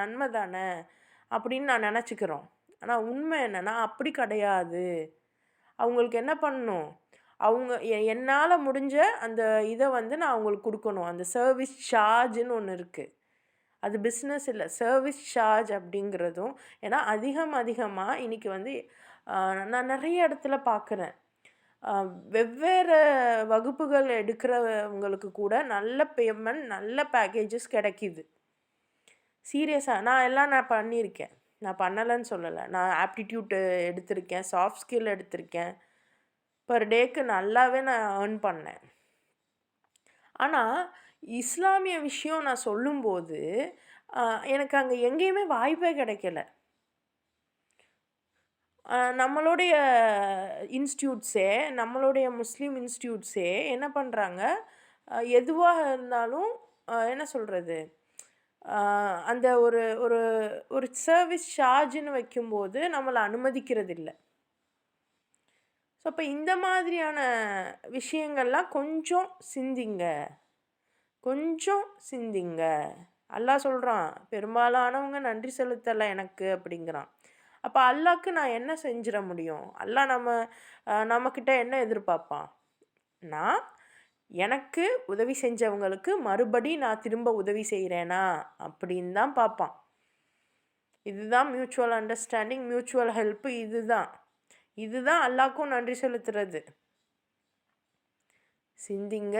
நன்மை தானே அப்படின்னு நான் நினச்சிக்கிறோம். ஆனால் உண்மை என்னென்னா அப்படி கிடையாது. அவங்களுக்கு என்ன பண்ணணும்? அவங்க என்னால் முடிஞ்ச அந்த இதை வந்து நான் அவங்களுக்கு கொடுக்கணும். அந்த சர்வீஸ் சார்ஜுன்னு ஒன்று இருக்குது. அது பிஸ்னஸ் இல்லை, சர்வீஸ் சார்ஜ் அப்படிங்கிறதும். ஏன்னா அதிகமாக இன்றைக்கி வந்து நான் நிறைய இடத்துல பார்க்குறேன், வெவ்வேறு வகுப்புகள் எடுக்கிறவங்களுக்கு கூட நல்ல பேமெண்ட், நல்ல பேக்கேஜஸ் கிடைக்கிது. சீரியஸாக நான் பண்ணியிருக்கேன். நான் பண்ணலைன்னு சொல்லலை. நான் ஆப்டிடியூட் எடுத்திருக்கேன், சாஃப்ட் ஸ்கில் எடுத்திருக்கேன். பர் டேக்கு நல்லாவே நான் ஏர்ன் பண்ணேன். ஆனால் இஸ்லாமிய விஷயம் நான் சொல்லும்போது எனக்கு அங்கே எங்கேயுமே வாய்ப்பே கிடைக்கல. நம்மளுடைய இன்ஸ்டியூட்ஸே, நம்மளுடைய முஸ்லீம் இன்ஸ்டியூட்ஸே என்ன பண்ணுறாங்க, எதுவாக இருந்தாலும் என்ன சொல்கிறது, அந்த ஒரு ஒரு ஒரு சர்வீஸ் சார்ஜுன்னு வைக்கும்போது நம்மளை அனுமதிக்கிறதில்ல. ஸோ அப்போ இந்த மாதிரியான விஷயங்கள்லாம் கொஞ்சம் சிந்திங்க, கொஞ்சம் சிந்திங்க. அல்லாஹ் சொல்கிறான், பெரும்பாலானவங்க நன்றி செலுத்தலை எனக்கு அப்படிங்கிறான். அப்போ அல்லாஹ்க்கு நான் என்ன செஞ்சிட முடியும்? அல்லாஹ் நம்மக்கிட்ட என்ன எதிர்பார்ப்பான்? நான் எனக்கு உதவி செஞ்சவங்களுக்கு மறுபடி நான் திரும்ப உதவி செய்கிறேனா அப்படின்னு தான் பார்ப்பான். இதுதான் மியூச்சுவல் அண்டர்ஸ்டாண்டிங், மியூச்சுவல் ஹெல்ப்பு. இதுதான் அல்லாஹ்க்கும் நன்றி செலுத்துறது. சிந்திங்க,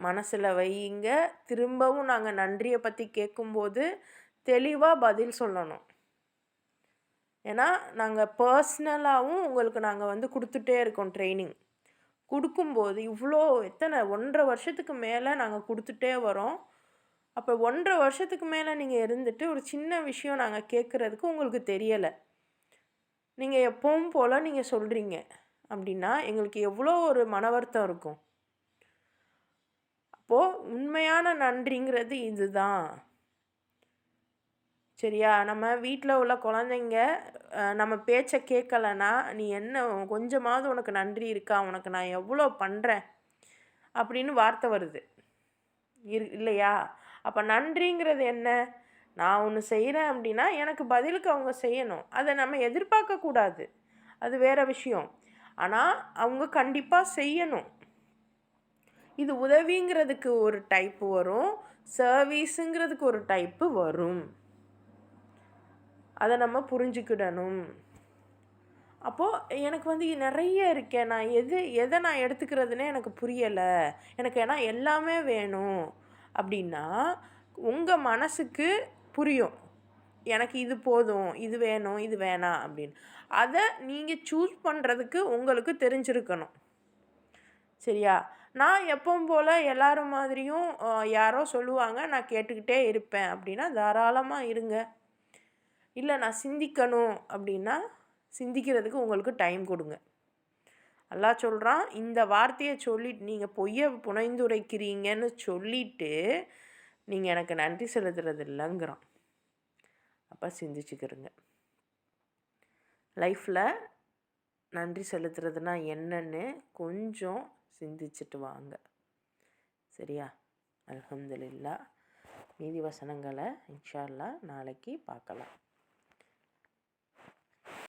மனசில் வையுங்க. திரும்பவும் நாங்கள் நன்றியை பற்றி கேட்கும்போது தெளிவாக பதில் சொல்லணும். ஏன்னா நாங்கள் பர்சனலாகவும் உங்களுக்கு நாங்கள் கொடுத்துட்டே இருக்கோம் ட்ரைனிங். கொடுக்கும்போது இவ்வளோ எத்தனை 1.5 வருஷத்துக்கு மேலே நாங்கள் கொடுத்துட்டே வரோம். அப்போ 1.5 வருஷத்துக்கு மேலே நீங்கள் இருந்துட்டு ஒரு சின்ன விஷயம் நாங்கள் கேட்குறதுக்கு உங்களுக்கு தெரியலை, நீங்கள் எப்பவும் போல் நீங்கள் சொல்கிறீங்க அப்படின்னா எங்களுக்கு எவ்வளோ ஒரு மன வருத்தம் இருக்கும். அப்போது உண்மையான நன்றிங்கிறது இதுதான். சரியா? நம்ம வீட்டில் உள்ள குழந்தைங்க நம்ம பேச்சை கேட்கலன்னா, நீ என்ன கொஞ்சமாவது உனக்கு நன்றி இருக்கா, உனக்கு நான் எவ்வளோ பண்ணுறேன் அப்படின்னு வார்த்தை வருது இல்லையா? அப்போ நன்றிங்கிறது என்ன? நான் ஒன்று செய்கிறேன் அப்படின்னா எனக்கு பதிலுக்கு அவங்க செய்யணும். அதை நம்ம எதிர்பார்க்கக்கூடாது, அது வேறு விஷயம். ஆனால் அவங்க கண்டிப்பாக செய்யணும். இது உதவிங்கிறதுக்கு ஒரு டைப்பு வரும், சர்வீஸுங்கிறதுக்கு ஒரு டைப்பு வரும். அதை நம்ம புரிஞ்சுக்கிடணும். அப்போது எனக்கு நிறைய இருக்கேன், நான் எதை நான் எடுத்துக்கிறதுனே எனக்கு புரியலை, எனக்கு ஏன்னா எல்லாமே வேணும் அப்படின்னா உங்கள் மனசுக்கு புரியும், எனக்கு இது போதும், இது வேணும், இது வேணாம் அப்படின்னு. அதை நீங்கள் சூஸ் பண்ணுறதுக்கு உங்களுக்கு தெரிஞ்சிருக்கணும். சரியா? நான் எப்பவும் போல் எல்லாரும் மாதிரியும் யாரோ சொல்லுவாங்க நான் கேட்டுக்கிட்டே இருப்பேன் அப்படின்னா தாராளமாக இருங்க. இல்லை நான் சிந்திக்கணும் அப்படின்னா சிந்திக்கிறதுக்கு உங்களுக்கு டைம் கொடுங்க. அல்லாஹ் சொல்கிறான், இந்த வார்த்தையை சொல்லிட்டு நீங்கள் பொய்யை புனைந்துரைக்கிறீங்கன்னு சொல்லிவிட்டு நீங்கள் எனக்கு நன்றி செலுத்துறது இல்லைங்கிறான். அப்போ சிந்திச்சுக்கிறங்க. லைஃப்பில் நன்றி செலுத்துறதுனா என்னன்னு கொஞ்சம் சிந்திச்சுட்டு வாங்க. சரியா? அல்ஹம்துலில்லாஹ். மீதி வசனங்களை இன்ஷா அல்லாஹ் நாளைக்கு பார்க்கலாம்.